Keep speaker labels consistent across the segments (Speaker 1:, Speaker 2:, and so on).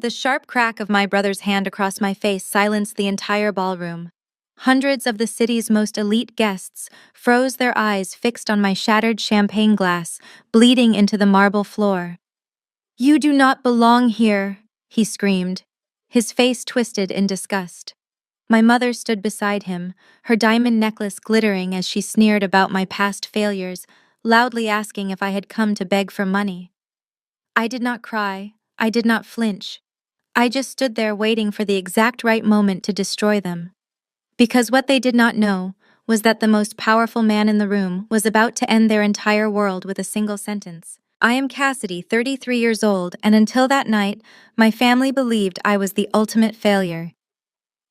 Speaker 1: The sharp crack of my brother's hand across my face silenced the entire ballroom. Hundreds of the city's most elite guests froze their eyes fixed on my shattered champagne glass, bleeding into the marble floor. "You do not belong here," he screamed, his face twisted in disgust. My mother stood beside him, her diamond necklace glittering as she sneered about my past failures, loudly asking if I had come to beg for money. I did not cry, I did not flinch. I just stood there waiting for the exact right moment to destroy them. Because what they did not know was that the most powerful man in the room was about to end their entire world with a single sentence. I am Cassidy, 33 years old, and until that night, my family believed I was the ultimate failure.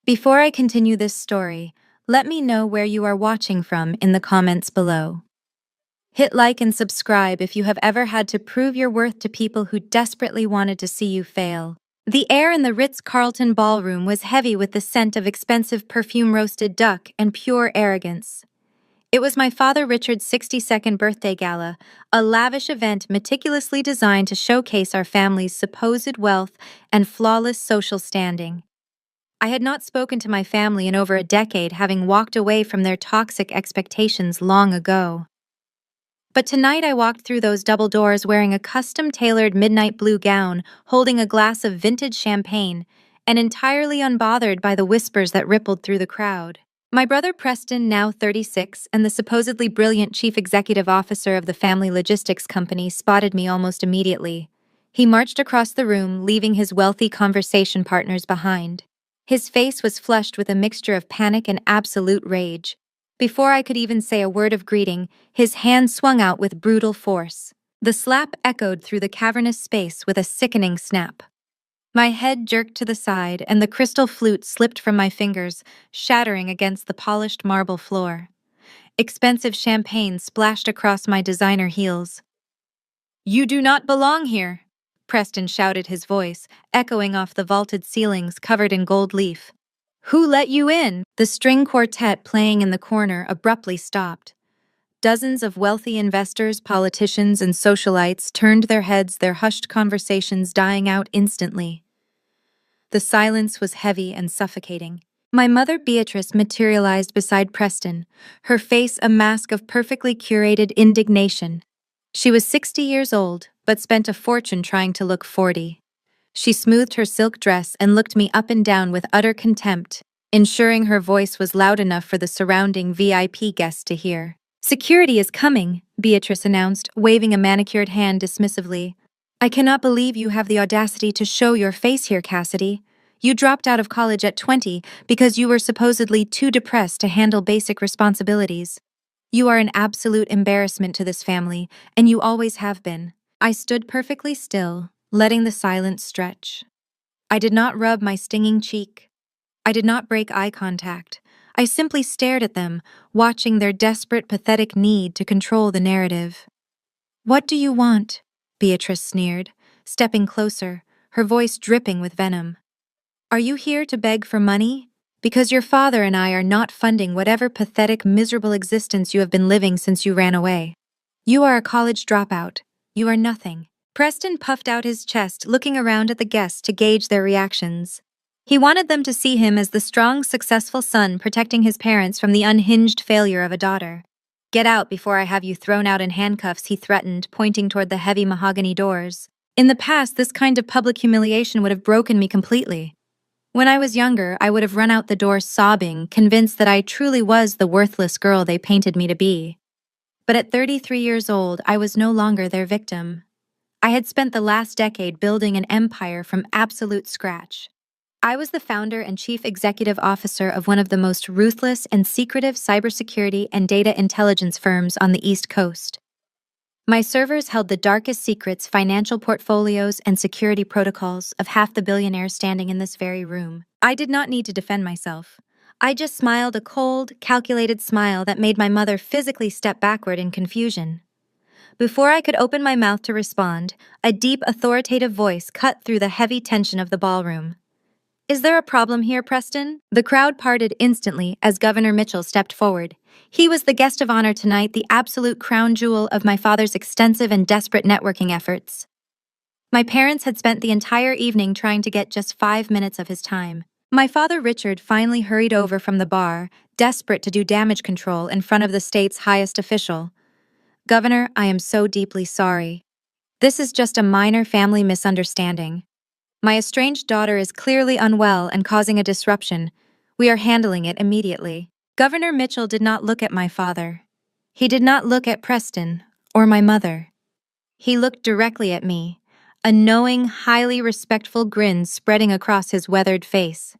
Speaker 1: Before I continue this story, let me know where you are watching from in the comments below. Hit like and subscribe if you have ever had to prove your worth to people who desperately wanted to see you fail. The air in the Ritz-Carlton ballroom was heavy with the scent of expensive perfume-roasted duck and pure arrogance. It was my father Richard's 62nd birthday gala, a lavish event meticulously designed to showcase our family's supposed wealth and flawless social standing. I had not spoken to my family in over a decade, having walked away from their toxic expectations long ago. But tonight I walked through those double doors wearing a custom-tailored midnight blue gown, holding a glass of vintage champagne, and entirely unbothered by the whispers that rippled through the crowd. My brother Preston, now 36, and the supposedly brilliant chief executive officer of the family logistics company, spotted me almost immediately. He marched across the room, leaving his wealthy conversation partners behind. His face was flushed with a mixture of panic and absolute rage. Before I could even say a word of greeting, his hand swung out with brutal force. The slap echoed through the cavernous space with a sickening snap. My head jerked to the side, and the crystal flute slipped from my fingers, shattering against the polished marble floor. Expensive champagne splashed across my designer heels. "You do not belong here," Preston shouted, his voice echoing off the vaulted ceilings covered in gold leaf. "Who let you in?" The string quartet playing in the corner abruptly stopped. Dozens of wealthy investors, politicians, and socialites turned their heads, their hushed conversations dying out instantly. The silence was heavy and suffocating. My mother Beatrice materialized beside Preston, her face a mask of perfectly curated indignation. She was 60 years old, but spent a fortune trying to look 40. She smoothed her silk dress and looked me up and down with utter contempt, ensuring her voice was loud enough for the surrounding VIP guests to hear. "Security is coming," Beatrice announced, waving a manicured hand dismissively. "I cannot believe you have the audacity to show your face here, Cassidy. You dropped out of college at 20 because you were supposedly too depressed to handle basic responsibilities. You are an absolute embarrassment to this family, and you always have been." I stood perfectly still, letting the silence stretch. I did not rub my stinging cheek. I did not break eye contact. I simply stared at them, watching their desperate, pathetic need to control the narrative. "What do you want?" Beatrice sneered, stepping closer, her voice dripping with venom. "Are you here to beg for money? Because your father and I are not funding whatever pathetic, miserable existence you have been living since you ran away. You are a college dropout. You are nothing." Preston puffed out his chest, looking around at the guests to gauge their reactions. He wanted them to see him as the strong, successful son protecting his parents from the unhinged failure of a daughter. "Get out before I have you thrown out in handcuffs," he threatened, pointing toward the heavy mahogany doors. In the past, this kind of public humiliation would have broken me completely. When I was younger, I would have run out the door sobbing, convinced that I truly was the worthless girl they painted me to be. But at 33 years old, I was no longer their victim. I had spent the last decade building an empire from absolute scratch. I was the founder and chief executive officer of one of the most ruthless and secretive cybersecurity and data intelligence firms on the East Coast. My servers held the darkest secrets, financial portfolios, and security protocols of half the billionaires standing in this very room. I did not need to defend myself. I just smiled a cold, calculated smile that made my mother physically step backward in confusion. Before I could open my mouth to respond, a deep, authoritative voice cut through the heavy tension of the ballroom. "Is there a problem here, Preston?" The crowd parted instantly as Governor Mitchell stepped forward. He was the guest of honor tonight, the absolute crown jewel of my father's extensive and desperate networking efforts. My parents had spent the entire evening trying to get just 5 minutes of his time. My father Richard finally hurried over from the bar, desperate to do damage control in front of the state's highest official. Governor, I am so deeply sorry. This is just a minor family misunderstanding. My estranged daughter is clearly unwell and causing a disruption. We are handling it immediately. Governor Mitchell did not look at my father. He did not look at Preston or my mother. He looked directly at me, a knowing, highly respectful grin spreading across his weathered face.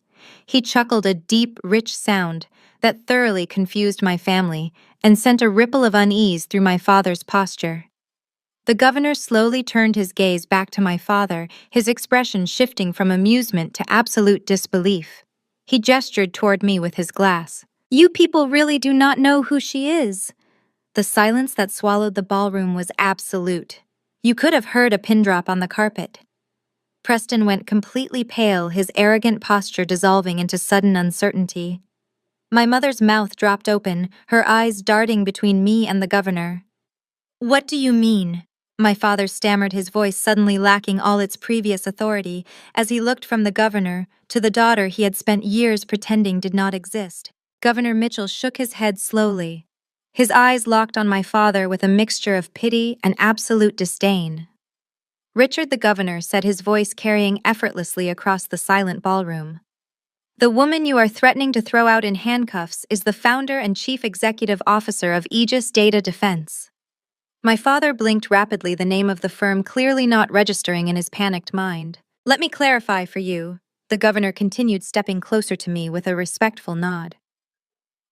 Speaker 1: He chuckled a deep, rich sound that thoroughly confused my family and sent a ripple of unease through my father's posture. The governor slowly turned his gaze back to my father, his expression shifting from amusement to absolute disbelief. He gestured toward me with his glass. You people really do not know who she is. The silence that swallowed the ballroom was absolute. You could have heard a pin drop on the carpet. Preston went completely pale, his arrogant posture dissolving into sudden uncertainty. My mother's mouth dropped open, her eyes darting between me and the governor. What do you mean? My father stammered, his voice suddenly lacking all its previous authority, as he looked from the governor to the daughter he had spent years pretending did not exist. Governor Mitchell shook his head slowly. His eyes locked on my father with a mixture of pity and absolute disdain. Richard the governor said, his voice carrying effortlessly across the silent ballroom. The woman you are threatening to throw out in handcuffs is the founder and chief executive officer of Aegis Data Defense. My father blinked rapidly, the name of the firm clearly not registering in his panicked mind. Let me clarify for you, the governor continued, stepping closer to me with a respectful nod.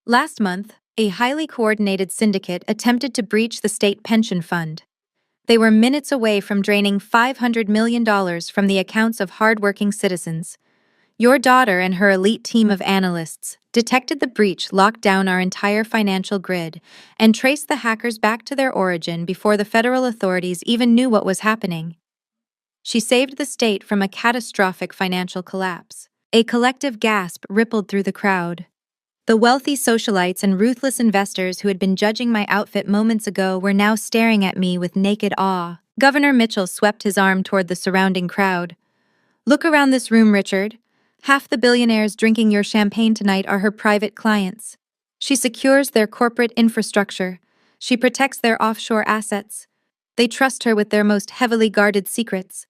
Speaker 1: Last month, a highly coordinated syndicate attempted to breach the state pension fund. They were minutes away from draining $500 million from the accounts of hardworking citizens. Your daughter and her elite team of analysts detected the breach, locked down our entire financial grid, and traced the hackers back to their origin before the federal authorities even knew what was happening. She saved the state from a catastrophic financial collapse. A collective gasp rippled through the crowd. The wealthy socialites and ruthless investors who had been judging my outfit moments ago were now staring at me with naked awe. Governor Mitchell swept his arm toward the surrounding crowd. Look around this room, Richard. Half the billionaires drinking your champagne tonight are her private clients. She secures their corporate infrastructure. She protects their offshore assets. They trust her with their most heavily guarded secrets.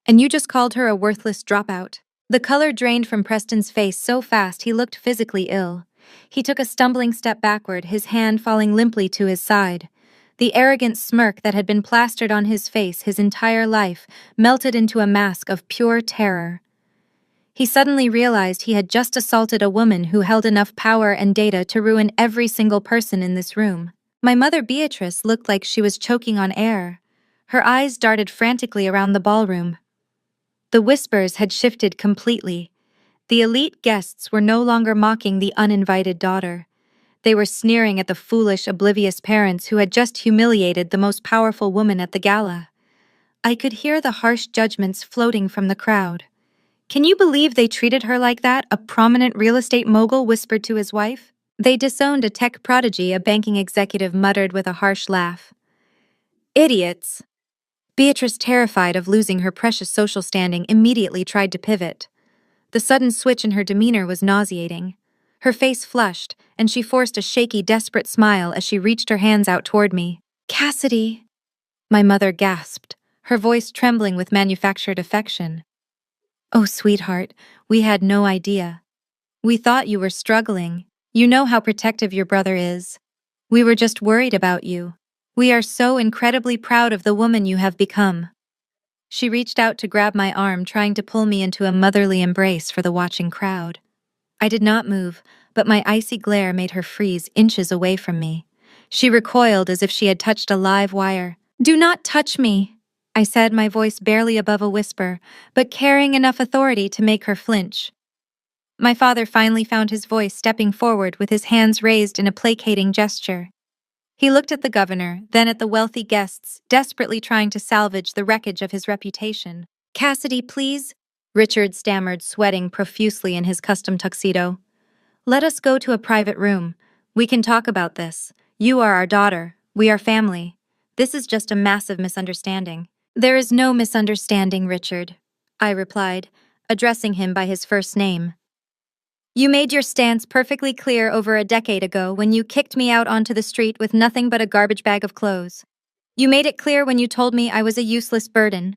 Speaker 1: And you just called her a worthless dropout. The color drained from Preston's face so fast he looked physically ill. He took a stumbling step backward, his hand falling limply to his side. The arrogant smirk that had been plastered on his face his entire life melted into a mask of pure terror. He suddenly realized he had just assaulted a woman who held enough power and data to ruin every single person in this room. My mother Beatrice looked like she was choking on air. Her eyes darted frantically around the ballroom. The whispers had shifted completely. The elite guests were no longer mocking the uninvited daughter. They were sneering at the foolish, oblivious parents who had just humiliated the most powerful woman at the gala. I could hear the harsh judgments floating from the crowd. Can you believe they treated her like that? A prominent real estate mogul whispered to his wife. They disowned a tech prodigy, a banking executive muttered with a harsh laugh. Idiots. Beatrice, terrified of losing her precious social standing, immediately tried to pivot. The sudden switch in her demeanor was nauseating. Her face flushed, and she forced a shaky, desperate smile as she reached her hands out toward me. Cassidy! My mother gasped, her voice trembling with manufactured affection. Oh, sweetheart, we had no idea. We thought you were struggling. You know how protective your brother is. We were just worried about you. We are so incredibly proud of the woman you have become. She reached out to grab my arm, trying to pull me into a motherly embrace for the watching crowd. I did not move, but my icy glare made her freeze inches away from me. She recoiled as if she had touched a live wire. Do not touch me, I said, my voice barely above a whisper, but carrying enough authority to make her flinch. My father finally found his voice, stepping forward with his hands raised in a placating gesture. He looked at the governor, then at the wealthy guests, desperately trying to salvage the wreckage of his reputation. Cassidy, please, Richard stammered, sweating profusely in his custom tuxedo. Let us go to a private room. We can talk about this. You are our daughter. We are family. This is just a massive misunderstanding. There is no misunderstanding, Richard, I replied, addressing him by his first name. You made your stance perfectly clear over a decade ago when you kicked me out onto the street with nothing but a garbage bag of clothes. You made it clear when you told me I was a useless burden.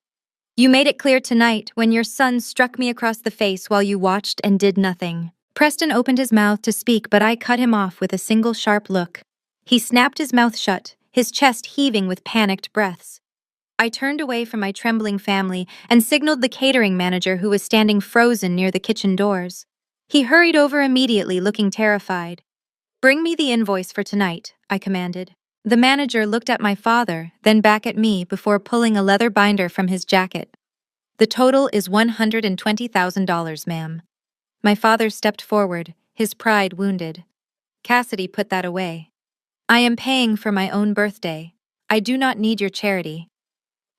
Speaker 1: You made it clear tonight when your son struck me across the face while you watched and did nothing. Preston opened his mouth to speak, but I cut him off with a single sharp look. He snapped his mouth shut, his chest heaving with panicked breaths. I turned away from my trembling family and signaled the catering manager who was standing frozen near the kitchen doors. He hurried over immediately, looking terrified. Bring me the invoice for tonight, I commanded. The manager looked at my father, then back at me before pulling a leather binder from his jacket. The total is $120,000, ma'am. My father stepped forward, his pride wounded. Cassidy put that away. I am paying for my own birthday. I do not need your charity.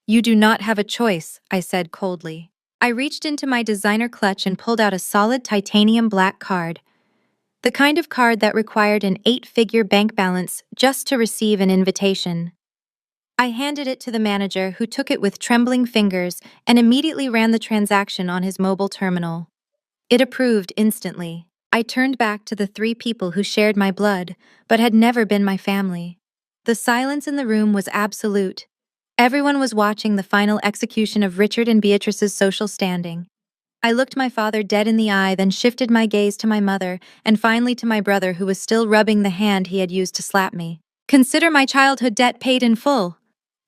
Speaker 1: You do not have a choice, I said coldly. I reached into my designer clutch and pulled out a solid titanium black card. The kind of card that required an 8-figure bank balance just to receive an invitation. I handed it to the manager, who took it with trembling fingers and immediately ran the transaction on his mobile terminal. It approved instantly. I turned back to the 3 people who shared my blood, but had never been my family. The silence in the room was absolute. Everyone was watching the final execution of Richard and Beatrice's social standing. I looked my father dead in the eye, then shifted my gaze to my mother, and finally to my brother, who was still rubbing the hand he had used to slap me. Consider my childhood debt paid in full,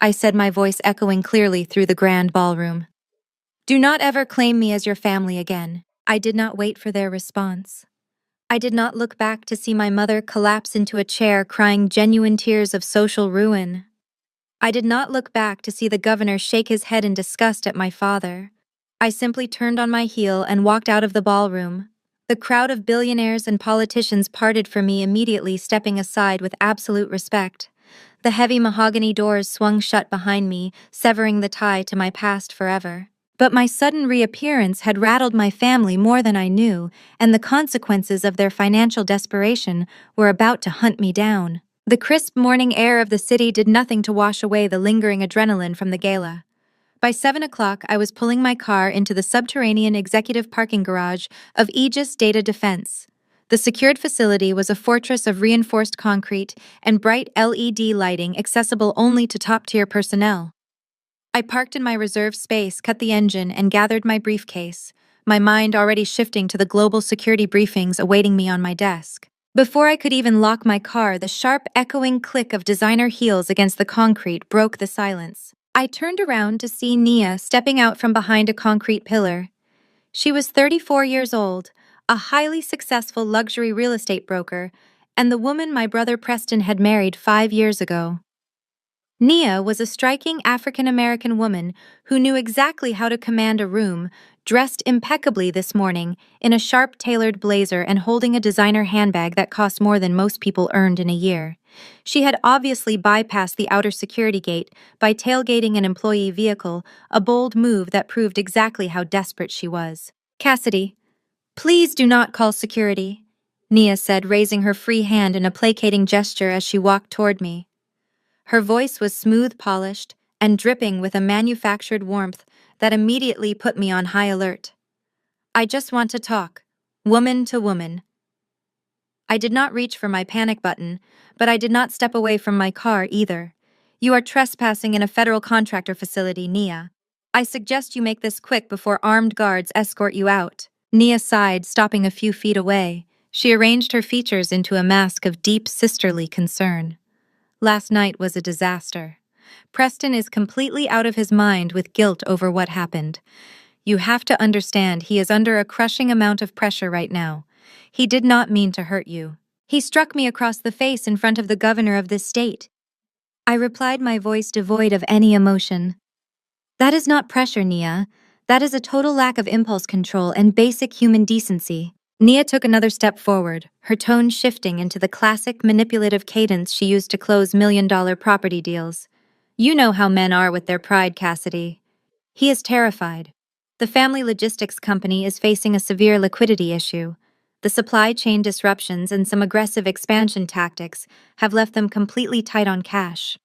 Speaker 1: I said, my voice echoing clearly through the grand ballroom. Do not ever claim me as your family again. I did not wait for their response. I did not look back to see my mother collapse into a chair, crying genuine tears of social ruin. I did not look back to see the governor shake his head in disgust at my father. I simply turned on my heel and walked out of the ballroom. The crowd of billionaires and politicians parted for me immediately, stepping aside with absolute respect. The heavy mahogany doors swung shut behind me, severing the tie to my past forever. But my sudden reappearance had rattled my family more than I knew, and the consequences of their financial desperation were about to hunt me down. The crisp morning air of the city did nothing to wash away the lingering adrenaline from the gala. By 7 o'clock, I was pulling my car into the subterranean executive parking garage of Aegis Data Defense. The secured facility was a fortress of reinforced concrete and bright LED lighting accessible only to top-tier personnel. I parked in my reserved space, cut the engine, and gathered my briefcase, my mind already shifting to the global security briefings awaiting me on my desk. Before I could even lock my car, the sharp, echoing click of designer heels against the concrete broke the silence. I turned around to see Nia stepping out from behind a concrete pillar. She was 34 years old, a highly successful luxury real estate broker, and the woman my brother Preston had married 5 years ago. Nia was a striking African-American woman who knew exactly how to command a room, dressed impeccably this morning in a sharp tailored blazer and holding a designer handbag that cost more than most people earned in a year. She had obviously bypassed the outer security gate by tailgating an employee vehicle, a bold move that proved exactly how desperate she was. Cassidy, please do not call security, Nia said, raising her free hand in a placating gesture as she walked toward me. Her voice was smooth, polished, and dripping with a manufactured warmth that immediately put me on high alert. I just want to talk, woman to woman. I did not reach for my panic button, but I did not step away from my car either. You are trespassing in a federal contractor facility, Nia. I suggest you make this quick before armed guards escort you out. Nia sighed, stopping a few feet away. She arranged her features into a mask of deep sisterly concern. Last night was a disaster. Preston is completely out of his mind with guilt over what happened. You have to understand, he is under a crushing amount of pressure right now. He did not mean to hurt you. He struck me across the face in front of the governor of this state. I replied, my voice devoid of any emotion. That is not pressure, Nia. That is a total lack of impulse control and basic human decency. Nia took another step forward, her tone shifting into the classic manipulative cadence she used to close million-dollar property deals. You know how men are with their pride, Cassidy. He is terrified. The family logistics company is facing a severe liquidity issue. The supply chain disruptions and some aggressive expansion tactics have left them completely tight on cash.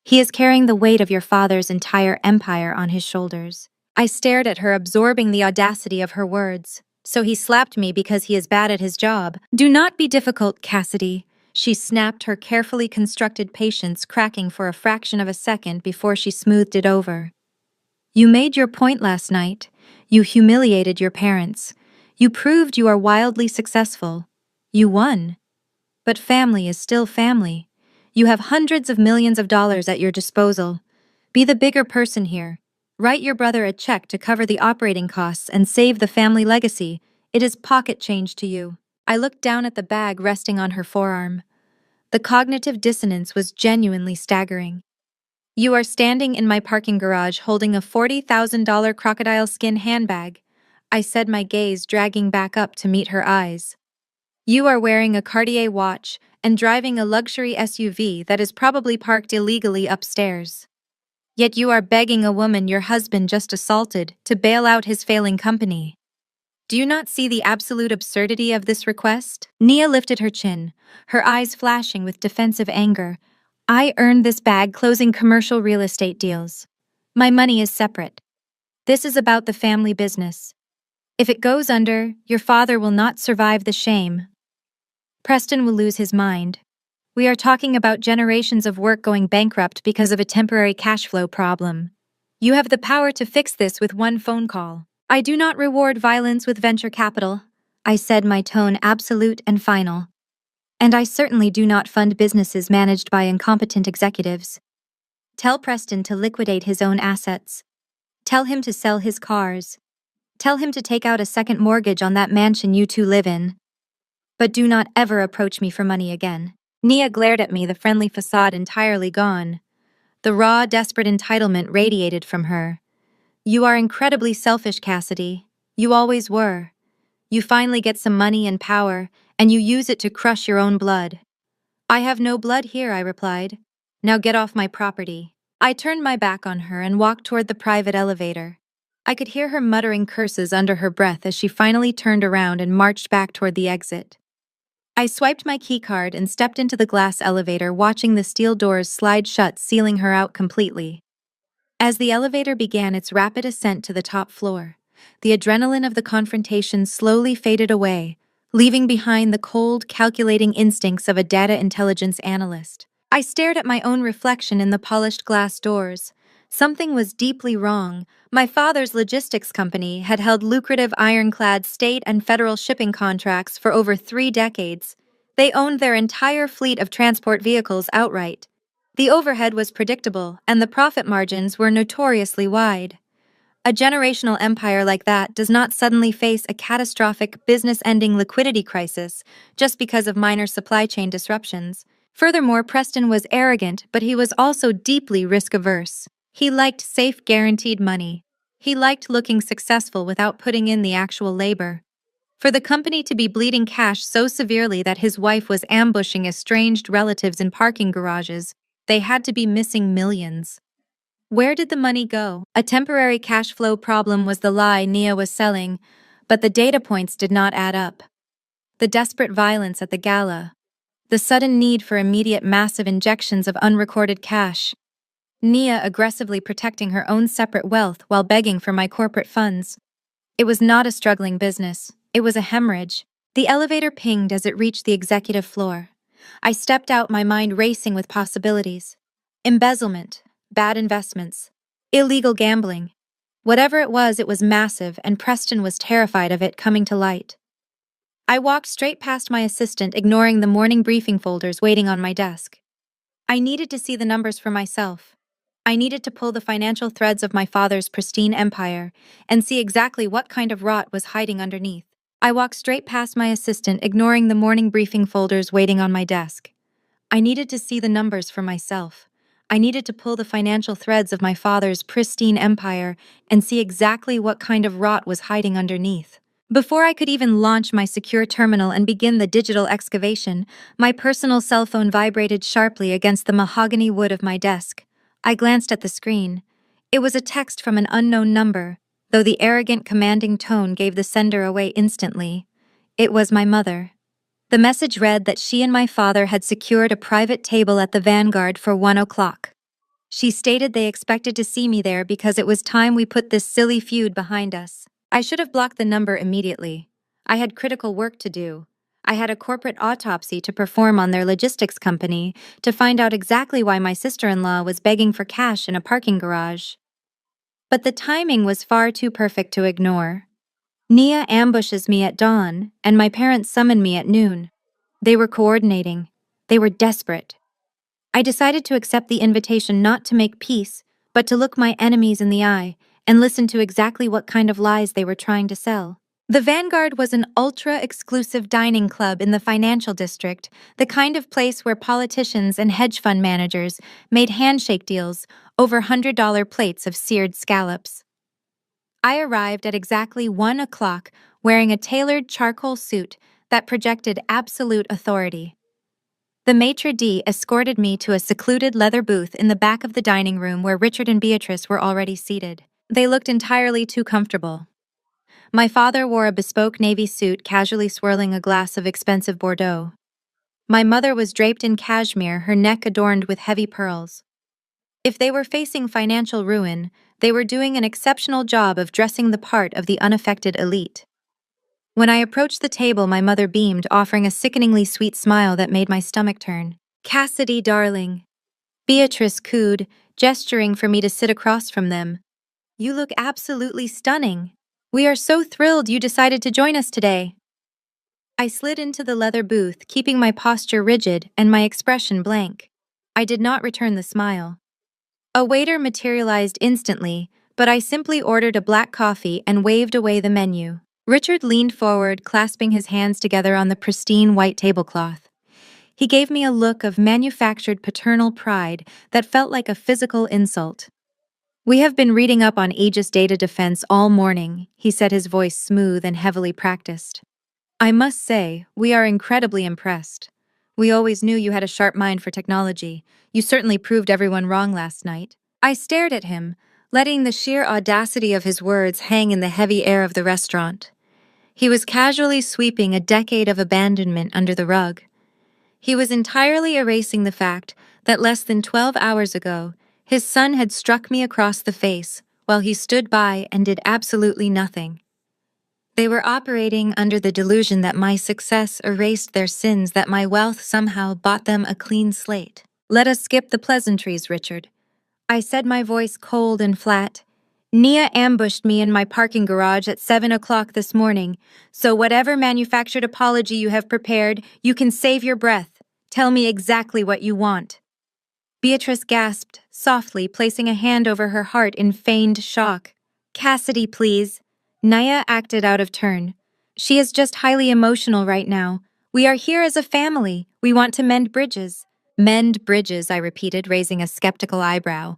Speaker 1: He is carrying the weight of your father's entire empire on his shoulders. I stared at her, absorbing the audacity of her words. So he slapped me because he is bad at his job. Do not be difficult, Cassidy. She snapped, her carefully constructed patience cracking for a fraction of a second before she smoothed it over. You made your point last night. You humiliated your parents. You proved you are wildly successful. You won. But family is still family. You have hundreds of millions of dollars at your disposal. Be the bigger person here. Write your brother a check to cover the operating costs and save the family legacy. It is pocket change to you. I looked down at the bag resting on her forearm. The cognitive dissonance was genuinely staggering. You are standing in my parking garage holding a $40,000 crocodile skin handbag, I said, my gaze dragging back up to meet her eyes. You are wearing a Cartier watch and driving a luxury SUV that is probably parked illegally upstairs. Yet you are begging a woman your husband just assaulted to bail out his failing company. Do you not see the absolute absurdity of this request? Nia lifted her chin, her eyes flashing with defensive anger. I earned this bag closing commercial real estate deals. My money is separate. This is about the family business. If it goes under, your father will not survive the shame. Preston will lose his mind. We are talking about generations of work going bankrupt because of a temporary cash flow problem. You have the power to fix this with one phone call. I do not reward violence with venture capital, I said, my tone absolute and final. And I certainly do not fund businesses managed by incompetent executives. Tell Preston to liquidate his own assets. Tell him to sell his cars. Tell him to take out a second mortgage on that mansion you two live in. But do not ever approach me for money again. Nia glared at me, the friendly facade entirely gone. The raw, desperate entitlement radiated from her. You are incredibly selfish, Cassidy. You always were. You finally get some money and power, and you use it to crush your own blood. I have no blood here, I replied. Now get off my property. I turned my back on her and walked toward the private elevator. I could hear her muttering curses under her breath as she finally turned around and marched back toward the exit. I swiped my keycard and stepped into the glass elevator, watching the steel doors slide shut, sealing her out completely. As the elevator began its rapid ascent to the top floor, the adrenaline of the confrontation slowly faded away, leaving behind the cold, calculating instincts of a data intelligence analyst. I stared at my own reflection in the polished glass doors. Something was deeply wrong. My father's logistics company had held lucrative ironclad state and federal shipping contracts for over 3 decades. They owned their entire fleet of transport vehicles outright. The overhead was predictable, and the profit margins were notoriously wide. A generational empire like that does not suddenly face a catastrophic, business-ending liquidity crisis just because of minor supply chain disruptions. Furthermore, Preston was arrogant, but he was also deeply risk-averse. He liked safe, guaranteed money. He liked looking successful without putting in the actual labor. For the company to be bleeding cash so severely that his wife was ambushing estranged relatives in parking garages, they had to be missing millions. Where did the money go? A temporary cash flow problem was the lie Nia was selling, but the data points did not add up. The desperate violence at the gala. The sudden need for immediate massive injections of unrecorded cash. Nia aggressively protecting her own separate wealth while begging for my corporate funds. It was not a struggling business. It was a hemorrhage. The elevator pinged as it reached the executive floor. I stepped out, my mind racing with possibilities. Embezzlement, bad investments, illegal gambling. Whatever it was massive, and Preston was terrified of it coming to light. I walked straight past my assistant, ignoring the morning briefing folders waiting on my desk. I needed to see the numbers for myself. I needed to pull the financial threads of my father's pristine empire and see exactly what kind of rot was hiding underneath. I walked straight past my assistant, ignoring the morning briefing folders waiting on my desk. I needed to see the numbers for myself. I needed to pull the financial threads of my father's pristine empire and see exactly what kind of rot was hiding underneath. Before I could even launch my secure terminal and begin the digital excavation, my personal cell phone vibrated sharply against the mahogany wood of my desk. I glanced at the screen. It was a text from an unknown number, though the arrogant, commanding tone gave the sender away instantly. It was my mother. The message read that she and my father had secured a private table at the Vanguard for 1 o'clock. She stated they expected to see me there because it was time we put this silly feud behind us. I should have blocked the number immediately. I had critical work to do. I had a corporate autopsy to perform on their logistics company to find out exactly why my sister-in-law was begging for cash in a parking garage. But the timing was far too perfect to ignore. Nia ambushes me at dawn, and my parents summon me at noon. They were coordinating. They were desperate. I decided to accept the invitation not to make peace, but to look my enemies in the eye and listen to exactly what kind of lies they were trying to sell. The Vanguard was an ultra-exclusive dining club in the financial district, the kind of place where politicians and hedge fund managers made handshake deals over $100 plates of seared scallops. I arrived at exactly 1 o'clock wearing a tailored charcoal suit that projected absolute authority. The maitre d' escorted me to a secluded leather booth in the back of the dining room where Richard and Beatrice were already seated. They looked entirely too comfortable. My father wore a bespoke navy suit casually swirling a glass of expensive Bordeaux. My mother was draped in cashmere, her neck adorned with heavy pearls. If they were facing financial ruin, they were doing an exceptional job of dressing the part of the unaffected elite. When I approached the table, my mother beamed, offering a sickeningly sweet smile that made my stomach turn. "Cassidy, darling." Beatrice cooed, gesturing for me to sit across from them. "You look absolutely stunning. We are so thrilled you decided to join us today." I slid into the leather booth, keeping my posture rigid and my expression blank. I did not return the smile. A waiter materialized instantly, but I simply ordered a black coffee and waved away the menu. Richard leaned forward, clasping his hands together on the pristine white tablecloth. He gave me a look of manufactured paternal pride that felt like a physical insult. "We have been reading up on Aegis data defense all morning," he said, his voice smooth and heavily practiced. "I must say, we are incredibly impressed. We always knew you had a sharp mind for technology. You certainly proved everyone wrong last night." I stared at him, letting the sheer audacity of his words hang in the heavy air of the restaurant. He was casually sweeping a decade of abandonment under the rug. He was entirely erasing the fact that less than 12 hours ago, his son had struck me across the face while he stood by and did absolutely nothing. They were operating under the delusion that my success erased their sins, that my wealth somehow bought them a clean slate. "Let us skip the pleasantries, Richard," I said, my voice cold and flat. "Nia ambushed me in my parking garage at 7 o'clock this morning, so whatever manufactured apology you have prepared, you can save your breath. Tell me exactly what you want." Beatrice gasped, softly, placing a hand over her heart in feigned shock. "Cassidy, please." Nia acted out of turn. "She is just highly emotional right now. We are here as a family. We want to mend bridges." "Mend bridges," I repeated, raising a skeptical eyebrow.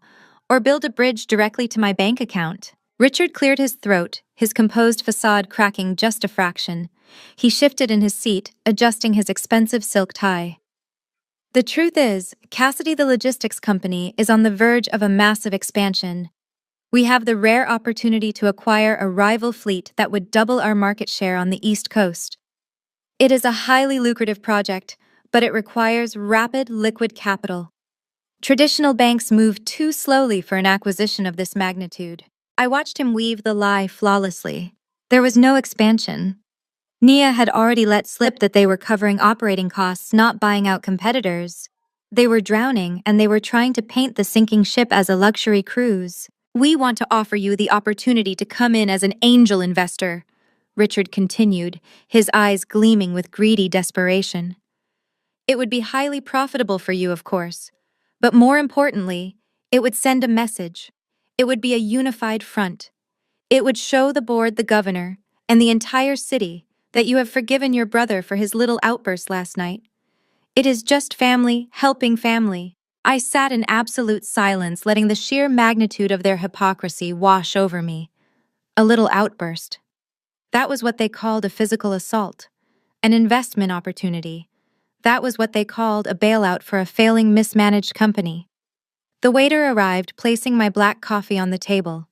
Speaker 1: "Or build a bridge directly to my bank account." Richard cleared his throat, his composed facade cracking just a fraction. He shifted in his seat, adjusting his expensive silk tie. "The truth is, Cassidy, the logistics company, is on the verge of a massive expansion. We have the rare opportunity to acquire a rival fleet that would double our market share on the East Coast. It is a highly lucrative project, but it requires rapid liquid capital. Traditional banks move too slowly for an acquisition of this magnitude." I watched him weave the lie flawlessly. There was no expansion. Nia had already let slip that they were covering operating costs, not buying out competitors. They were drowning, and they were trying to paint the sinking ship as a luxury cruise. "We want to offer you the opportunity to come in as an angel investor," Richard continued, his eyes gleaming with greedy desperation. "It would be highly profitable for you, of course. But more importantly, it would send a message. It would be a unified front. It would show the board, the governor, and the entire city that you have forgiven your brother for his little outburst last night. It is just family helping family." I sat in absolute silence, letting the sheer magnitude of their hypocrisy wash over me. A little outburst. That was what they called a physical assault. An investment opportunity. That was what they called a bailout for a failing, mismanaged company. The waiter arrived, placing my black coffee on the table.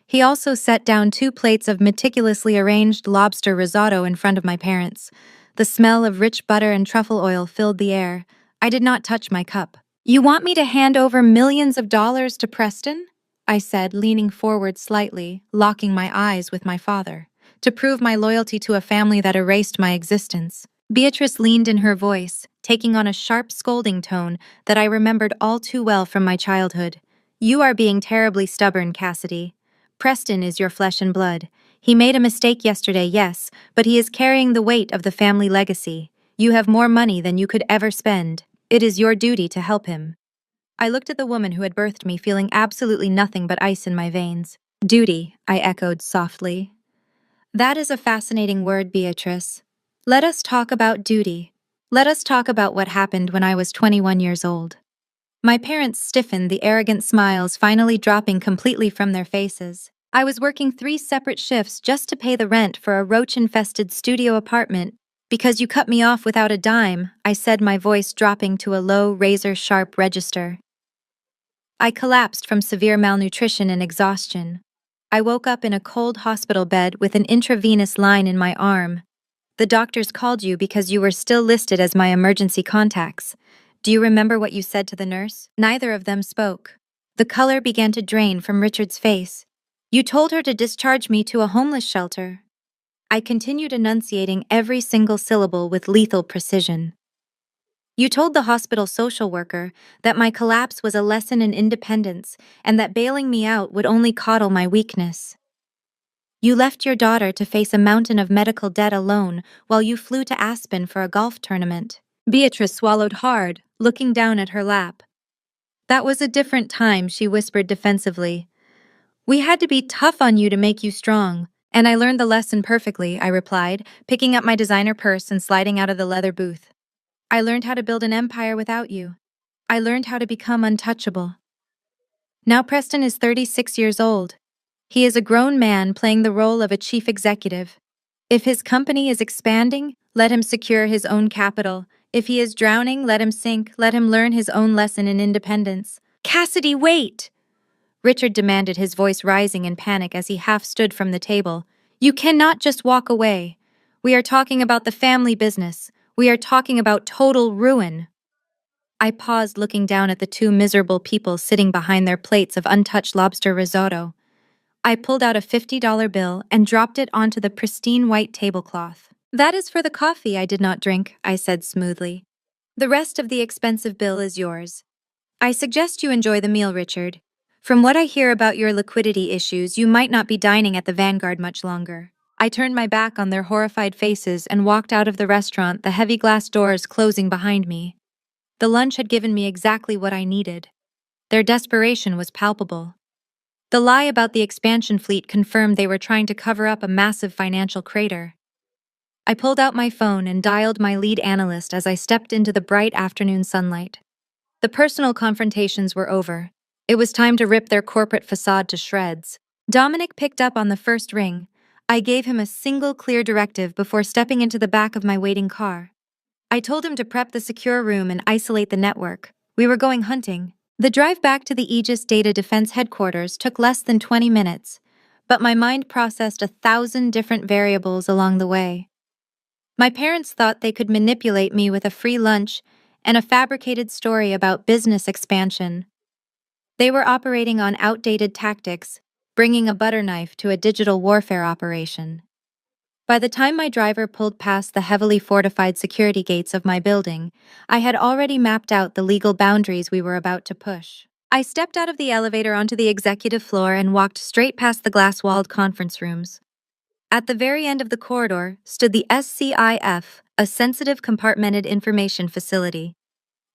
Speaker 1: He also set down 2 plates of meticulously arranged lobster risotto in front of my parents. The smell of rich butter and truffle oil filled the air. I did not touch my cup. You want me to hand over millions of dollars to Preston? I said, leaning forward slightly, locking my eyes with my father, to prove my loyalty to a family that erased my existence. Beatrice leaned in her voice, taking on a sharp scolding tone that I remembered all too well from my childhood. You are being terribly stubborn, Cassidy. Preston is your flesh and blood. He made a mistake yesterday, yes, but he is carrying the weight of the family legacy. You have more money than you could ever spend. It is your duty to help him. I looked at the woman who had birthed me, feeling absolutely nothing but ice in my veins. Duty, I echoed softly. That is a fascinating word, Beatrice. Let us talk about duty. Let us talk about what happened when I was 21 years old. My parents stiffened, the arrogant smiles finally dropping completely from their faces. I was working 3 separate shifts just to pay the rent for a roach-infested studio apartment. Because you cut me off without a dime, I said, my voice dropping to a low, razor-sharp register. I collapsed from severe malnutrition and exhaustion. I woke up in a cold hospital bed with an intravenous line in my arm. The doctors called you because you were still listed as my emergency contacts. Do you remember what you said to the nurse? Neither of them spoke. The color began to drain from Richard's face. You told her to discharge me to a homeless shelter. I continued enunciating every single syllable with lethal precision. You told the hospital social worker that my collapse was a lesson in independence and that bailing me out would only coddle my weakness. You left your daughter to face a mountain of medical debt alone while you flew to Aspen for a golf tournament. Beatrice swallowed hard, looking down at her lap. That was a different time, she whispered defensively. We had to be tough on you to make you strong. And I learned the lesson perfectly, I replied, picking up my designer purse and sliding out of the leather booth. I learned how to build an empire without you. I learned how to become untouchable. Now Preston is 36 years old. He is a grown man playing the role of a chief executive. If his company is expanding, let him secure his own capital. If he is drowning, let him sink. Let him learn his own lesson in independence. Cassidy, wait! Richard demanded, his voice rising in panic as he half stood from the table. You cannot just walk away. We are talking about the family business. We are talking about total ruin. I paused, looking down at the 2 miserable people sitting behind their plates of untouched lobster risotto. I pulled out a $50 bill and dropped it onto the pristine white tablecloth. That is for the coffee I did not drink, I said smoothly. The rest of the expensive bill is yours. I suggest you enjoy the meal, Richard. From what I hear about your liquidity issues, you might not be dining at the Vanguard much longer. I turned my back on their horrified faces and walked out of the restaurant, the heavy glass doors closing behind me. The lunch had given me exactly what I needed. Their desperation was palpable. The lie about the expansion fleet confirmed they were trying to cover up a massive financial crater. I pulled out my phone and dialed my lead analyst as I stepped into the bright afternoon sunlight. The personal confrontations were over. It was time to rip their corporate facade to shreds. Dominic picked up on the first ring. I gave him a single clear directive before stepping into the back of my waiting car. I told him to prep the secure room and isolate the network. We were going hunting. The drive back to the Aegis Data Defense headquarters took less than 20 minutes, but my mind processed 1,000 different variables along the way. My parents thought they could manipulate me with a free lunch and a fabricated story about business expansion. They were operating on outdated tactics, bringing a butter knife to a digital warfare operation. By the time my driver pulled past the heavily fortified security gates of my building, I had already mapped out the legal boundaries we were about to push. I stepped out of the elevator onto the executive floor and walked straight past the glass-walled conference rooms. At the very end of the corridor stood the SCIF, a sensitive compartmented information facility.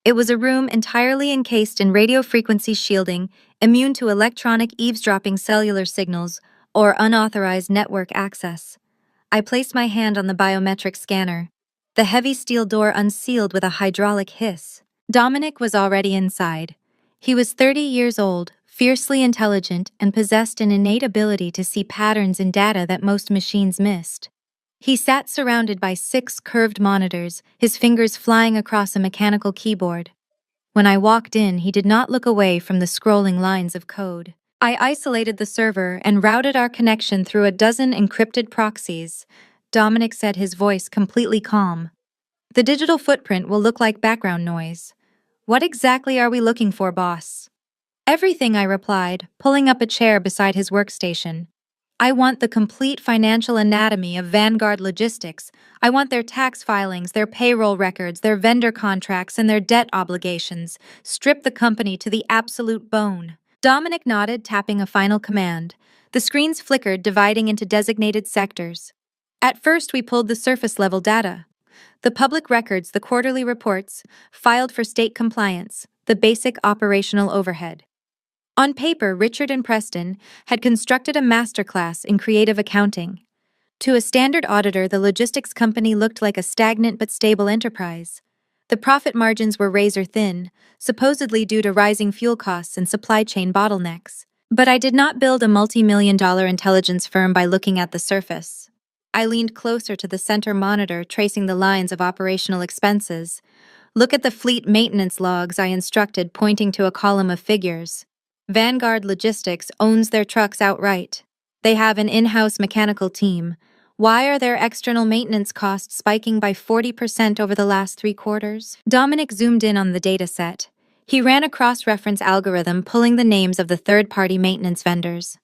Speaker 1: It was a room entirely encased in radio frequency shielding, immune to electronic eavesdropping, cellular signals, or unauthorized network access. I placed my hand on the biometric scanner. The heavy steel door unsealed with a hydraulic hiss. Dominic was already inside. He was 30 years old, fiercely intelligent, and possessed an innate ability to see patterns in data that most machines missed. He sat surrounded by 6 curved monitors, his fingers flying across a mechanical keyboard. When I walked in, he did not look away from the scrolling lines of code. I isolated the server and routed our connection through a dozen encrypted proxies. Dominic said, his voice completely calm. The digital footprint will look like background noise. What exactly are we looking for, boss? Everything, I replied, pulling up a chair beside his workstation. I want the complete financial anatomy of Vanguard Logistics. I want their tax filings, their payroll records, their vendor contracts, and their debt obligations. Strip the company to the absolute bone. Dominic nodded, tapping a final command. The screens flickered, dividing into designated sectors. At first, we pulled the surface level data. The public records, the quarterly reports, filed for state compliance, the basic operational overhead. On paper, Richard and Preston had constructed a masterclass in creative accounting. To a standard auditor, the logistics company looked like a stagnant but stable enterprise. The profit margins were razor thin, supposedly due to rising fuel costs and supply chain bottlenecks. But I did not build a multi-million-dollar intelligence firm by looking at the surface. I leaned closer to the center monitor, tracing the lines of operational expenses. Look at the fleet maintenance logs, I instructed, pointing to a column of figures. Vanguard Logistics owns their trucks outright. They have an in-house mechanical team. Why are their external maintenance costs spiking by 40% over the last 3 quarters? Dominic zoomed in on the data set. He ran a cross-reference algorithm pulling the names of the third-party maintenance vendors.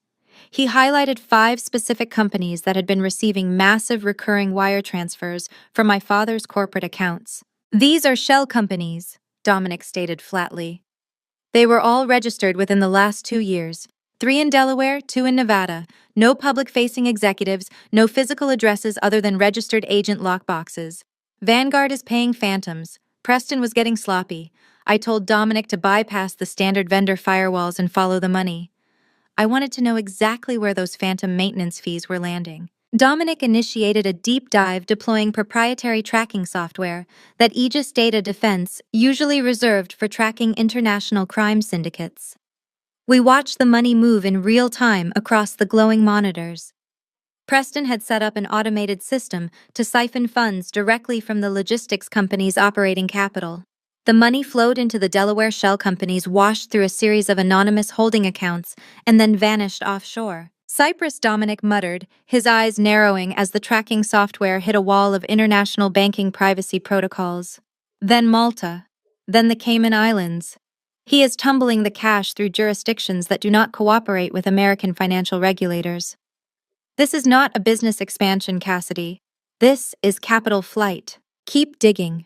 Speaker 1: He highlighted 5 specific companies that had been receiving massive recurring wire transfers from my father's corporate accounts. These are shell companies, Dominic stated flatly. They were all registered within the last 2 years. 3 in Delaware, 2 in Nevada. No public-facing executives, no physical addresses other than registered agent lockboxes. Vanguard is paying phantoms. Preston was getting sloppy. I told Dominic to bypass the standard vendor firewalls and follow the money. I wanted to know exactly where those phantom maintenance fees were landing. Dominic initiated a deep dive deploying proprietary tracking software that Aegis Data Defense usually reserved for tracking international crime syndicates. We watched the money move in real time across the glowing monitors. Preston had set up an automated system to siphon funds directly from the logistics company's operating capital. The money flowed into the Delaware shell companies, washed through a series of anonymous holding accounts, and then vanished offshore. Cyprus, Dominic muttered, his eyes narrowing as the tracking software hit a wall of international banking privacy protocols. Then Malta. Then the Cayman Islands. He is tumbling the cash through jurisdictions that do not cooperate with American financial regulators. This is not a business expansion, Cassidy. This is capital flight. Keep digging.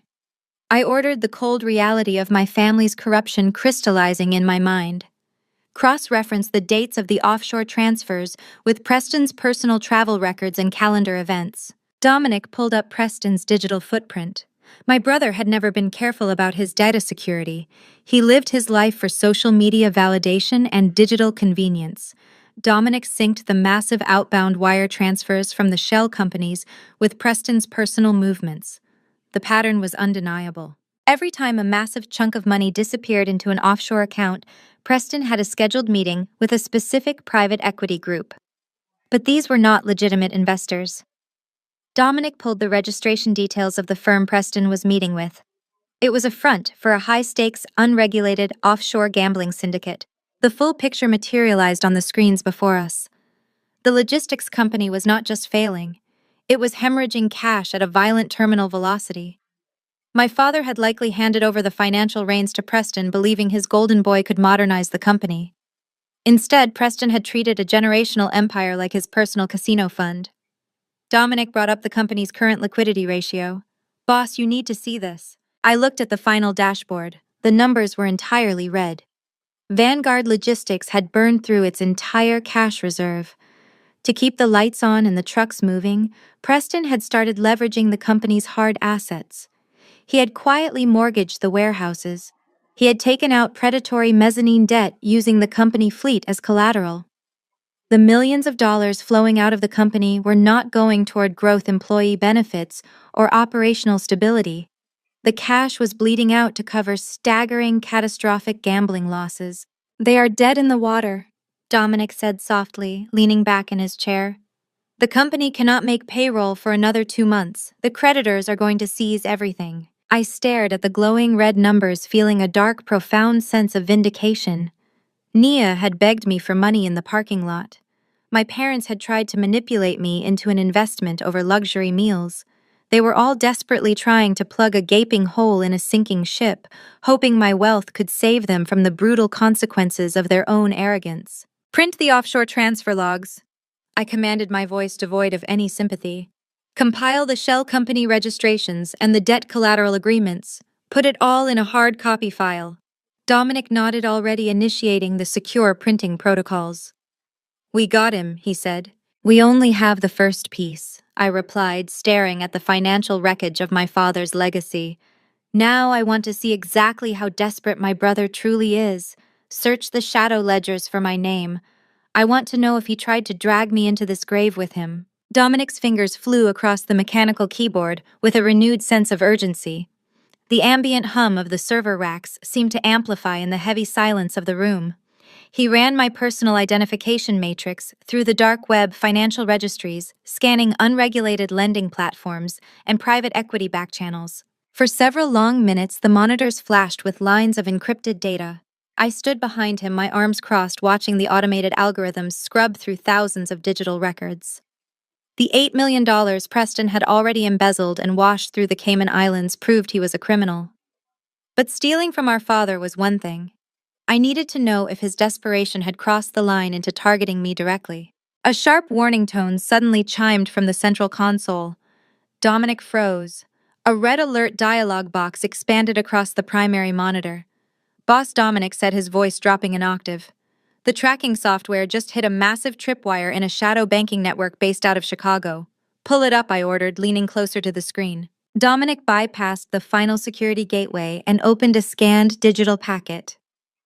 Speaker 1: I ordered, the cold reality of my family's corruption crystallizing in my mind. Cross-reference the dates of the offshore transfers with Preston's personal travel records and calendar events. Dominic pulled up Preston's digital footprint. My brother had never been careful about his data security. He lived his life for social media validation and digital convenience. Dominic synced the massive outbound wire transfers from the shell companies with Preston's personal movements. The pattern was undeniable. Every time a massive chunk of money disappeared into an offshore account, Preston had a scheduled meeting with a specific private equity group. But these were not legitimate investors. Dominic pulled the registration details of the firm Preston was meeting with. It was a front for a high-stakes, unregulated, offshore gambling syndicate. The full picture materialized on the screens before us. The logistics company was not just failing. It was hemorrhaging cash at a violent terminal velocity. My father had likely handed over the financial reins to Preston, believing his golden boy could modernize the company. Instead, Preston had treated a generational empire like his personal casino fund. Dominic brought up the company's current liquidity ratio. Boss, you need to see this. I looked at the final dashboard. The numbers were entirely red. Vanguard Logistics had burned through its entire cash reserve. To keep the lights on and the trucks moving, Preston had started leveraging the company's hard assets. He had quietly mortgaged the warehouses. He had taken out predatory mezzanine debt using the company fleet as collateral. The millions of dollars flowing out of the company were not going toward growth, employee benefits, or operational stability. The cash was bleeding out to cover staggering, catastrophic gambling losses. They are dead in the water, Dominic said softly, leaning back in his chair. The company cannot make payroll for another 2 months. The creditors are going to seize everything. I stared at the glowing red numbers, feeling a dark, profound sense of vindication. Nia had begged me for money in the parking lot. My parents had tried to manipulate me into an investment over luxury meals. They were all desperately trying to plug a gaping hole in a sinking ship, hoping my wealth could save them from the brutal consequences of their own arrogance. Print the offshore transfer logs, I commanded, my voice devoid of any sympathy. Compile the shell company registrations and the debt collateral agreements. Put it all in a hard copy file. Dominic nodded, already initiating the secure printing protocols. We got him, he said. We only have the first piece, I replied, staring at the financial wreckage of my father's legacy. Now I want to see exactly how desperate my brother truly is. Search the shadow ledgers for my name. I want to know if he tried to drag me into this grave with him. Dominic's fingers flew across the mechanical keyboard with a renewed sense of urgency. The ambient hum of the server racks seemed to amplify in the heavy silence of the room. He ran my personal identification matrix through the dark web financial registries, scanning unregulated lending platforms and private equity back channels. For several long minutes, the monitors flashed with lines of encrypted data. I stood behind him, my arms crossed, watching the automated algorithms scrub through thousands of digital records. The $8 million Preston had already embezzled and washed through the Cayman Islands proved he was a criminal. But stealing from our father was one thing. I needed to know if his desperation had crossed the line into targeting me directly. A sharp warning tone suddenly chimed from the central console. Dominic froze. A red alert dialog box expanded across the primary monitor. Boss Dominic said, his voice dropping an octave. The tracking software just hit a massive tripwire in a shadow banking network based out of Chicago. Pull it up, I ordered, leaning closer to the screen. Dominic bypassed the final security gateway and opened a scanned digital packet.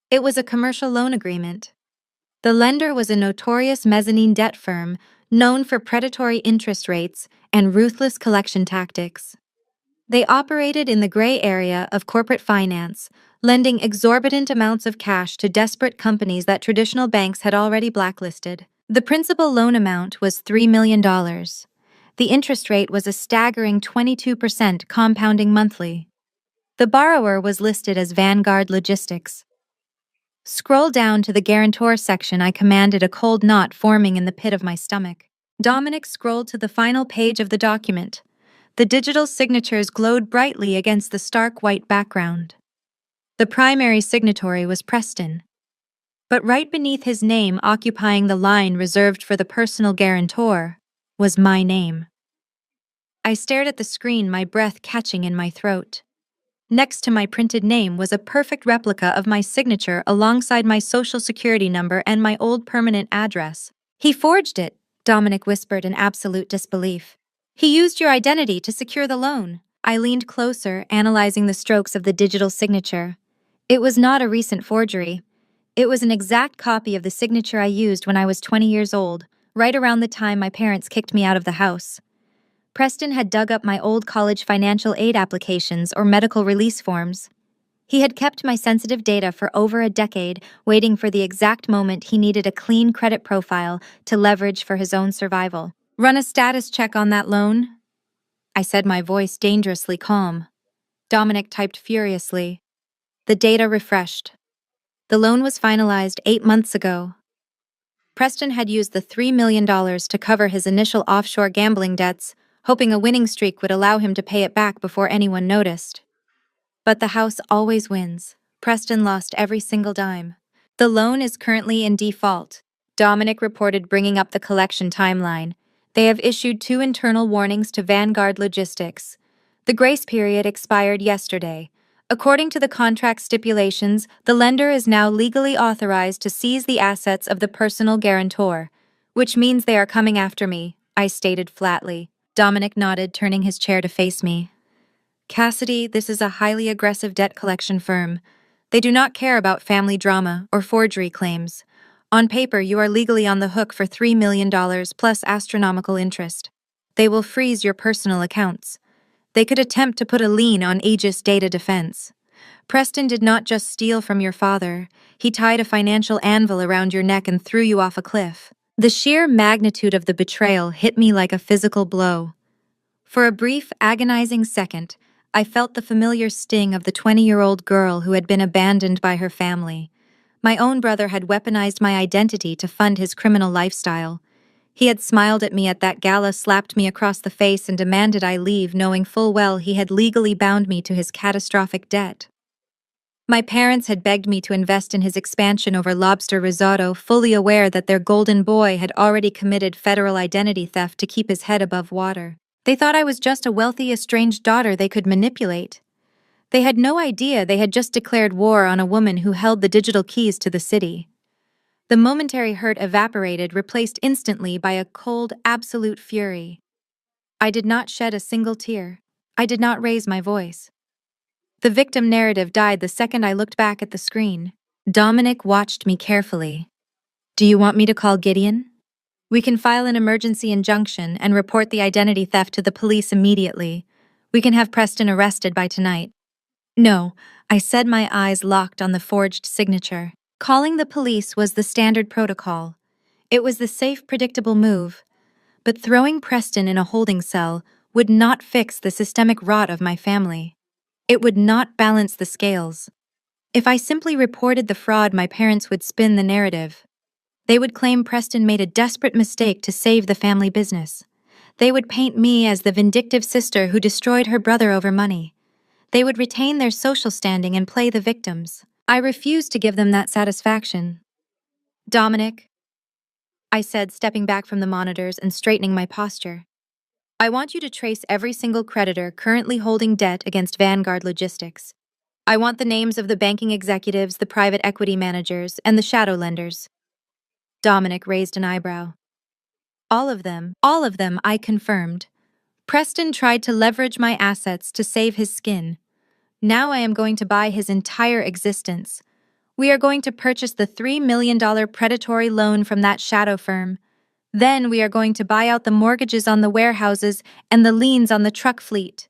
Speaker 1: It was a commercial loan agreement. The lender was a notorious mezzanine debt firm known for predatory interest rates and ruthless collection tactics. They operated in the gray area of corporate finance, lending exorbitant amounts of cash to desperate companies that traditional banks had already blacklisted. The principal loan amount was $3 million. The interest rate was a staggering 22% compounding monthly. The borrower was listed as Vanguard Logistics. Scroll down to the guarantor section, I commanded, a cold knot forming in the pit of my stomach. Dominic scrolled to the final page of the document. The digital signatures glowed brightly against the stark white background. The primary signatory was Preston. But right beneath his name, occupying the line reserved for the personal guarantor, was my name. I stared at the screen, my breath catching in my throat. Next to my printed name was a perfect replica of my signature alongside my social security number and my old permanent address. He forged it, Dominic whispered in absolute disbelief. He used your identity to secure the loan. I leaned closer, analyzing the strokes of the digital signature. It was not a recent forgery. It was an exact copy of the signature I used when I was 20 years old, right around the time my parents kicked me out of the house. Preston had dug up my old college financial aid applications or medical release forms. He had kept my sensitive data for over a decade, waiting for the exact moment he needed a clean credit profile to leverage for his own survival. Run a status check on that loan, I said, my voice dangerously calm. Dominic typed furiously. The data refreshed. The loan was finalized 8 months ago. Preston had used the $3 million to cover his initial offshore gambling debts, hoping a winning streak would allow him to pay it back before anyone noticed. But the house always wins. Preston lost every single dime. The loan is currently in default, Dominic reported, bringing up the collection timeline. They have issued 2 internal warnings to Vanguard Logistics. The grace period expired yesterday. According to the contract stipulations, the lender is now legally authorized to seize the assets of the personal guarantor, which means they are coming after me, I stated flatly. Dominic nodded, turning his chair to face me. Cassidy, this is a highly aggressive debt collection firm. They do not care about family drama or forgery claims. On paper, you are legally on the hook for $3 million plus astronomical interest. They will freeze your personal accounts. They could attempt to put a lien on Aegis Data Defense. Preston did not just steal from your father. He tied a financial anvil around your neck and threw you off a cliff. The sheer magnitude of the betrayal hit me like a physical blow. For a brief, agonizing second, I felt the familiar sting of the 20-year-old girl who had been abandoned by her family. My own brother had weaponized my identity to fund his criminal lifestyle. He had smiled at me at that gala, slapped me across the face, and demanded I leave, knowing full well he had legally bound me to his catastrophic debt. My parents had begged me to invest in his expansion over lobster risotto, fully aware that their golden boy had already committed federal identity theft to keep his head above water. They thought I was just a wealthy, estranged daughter they could manipulate. They had no idea they had just declared war on a woman who held the digital keys to the city. The momentary hurt evaporated, replaced instantly by a cold, absolute fury. I did not shed a single tear. I did not raise my voice. The victim narrative died the second I looked back at the screen. Dominic watched me carefully. Do you want me to call Gideon? We can file an emergency injunction and report the identity theft to the police immediately. We can have Preston arrested by tonight. No, I said, my eyes locked on the forged signature. Calling the police was the standard protocol. It was the safe, predictable move. But throwing Preston in a holding cell would not fix the systemic rot of my family. It would not balance the scales. If I simply reported the fraud, my parents would spin the narrative. They would claim Preston made a desperate mistake to save the family business. They would paint me as the vindictive sister who destroyed her brother over money. They would retain their social standing and play the victims. I refused to give them that satisfaction. Dominic, I said, stepping back from the monitors and straightening my posture. I want you to trace every single creditor currently holding debt against Vanguard Logistics. I want the names of the banking executives, the private equity managers, and the shadow lenders. Dominic raised an eyebrow. All of them, I confirmed. Preston tried to leverage my assets to save his skin. Now I am going to buy his entire existence. We are going to purchase the $3 million predatory loan from that shadow firm. Then we are going to buy out the mortgages on the warehouses and the liens on the truck fleet.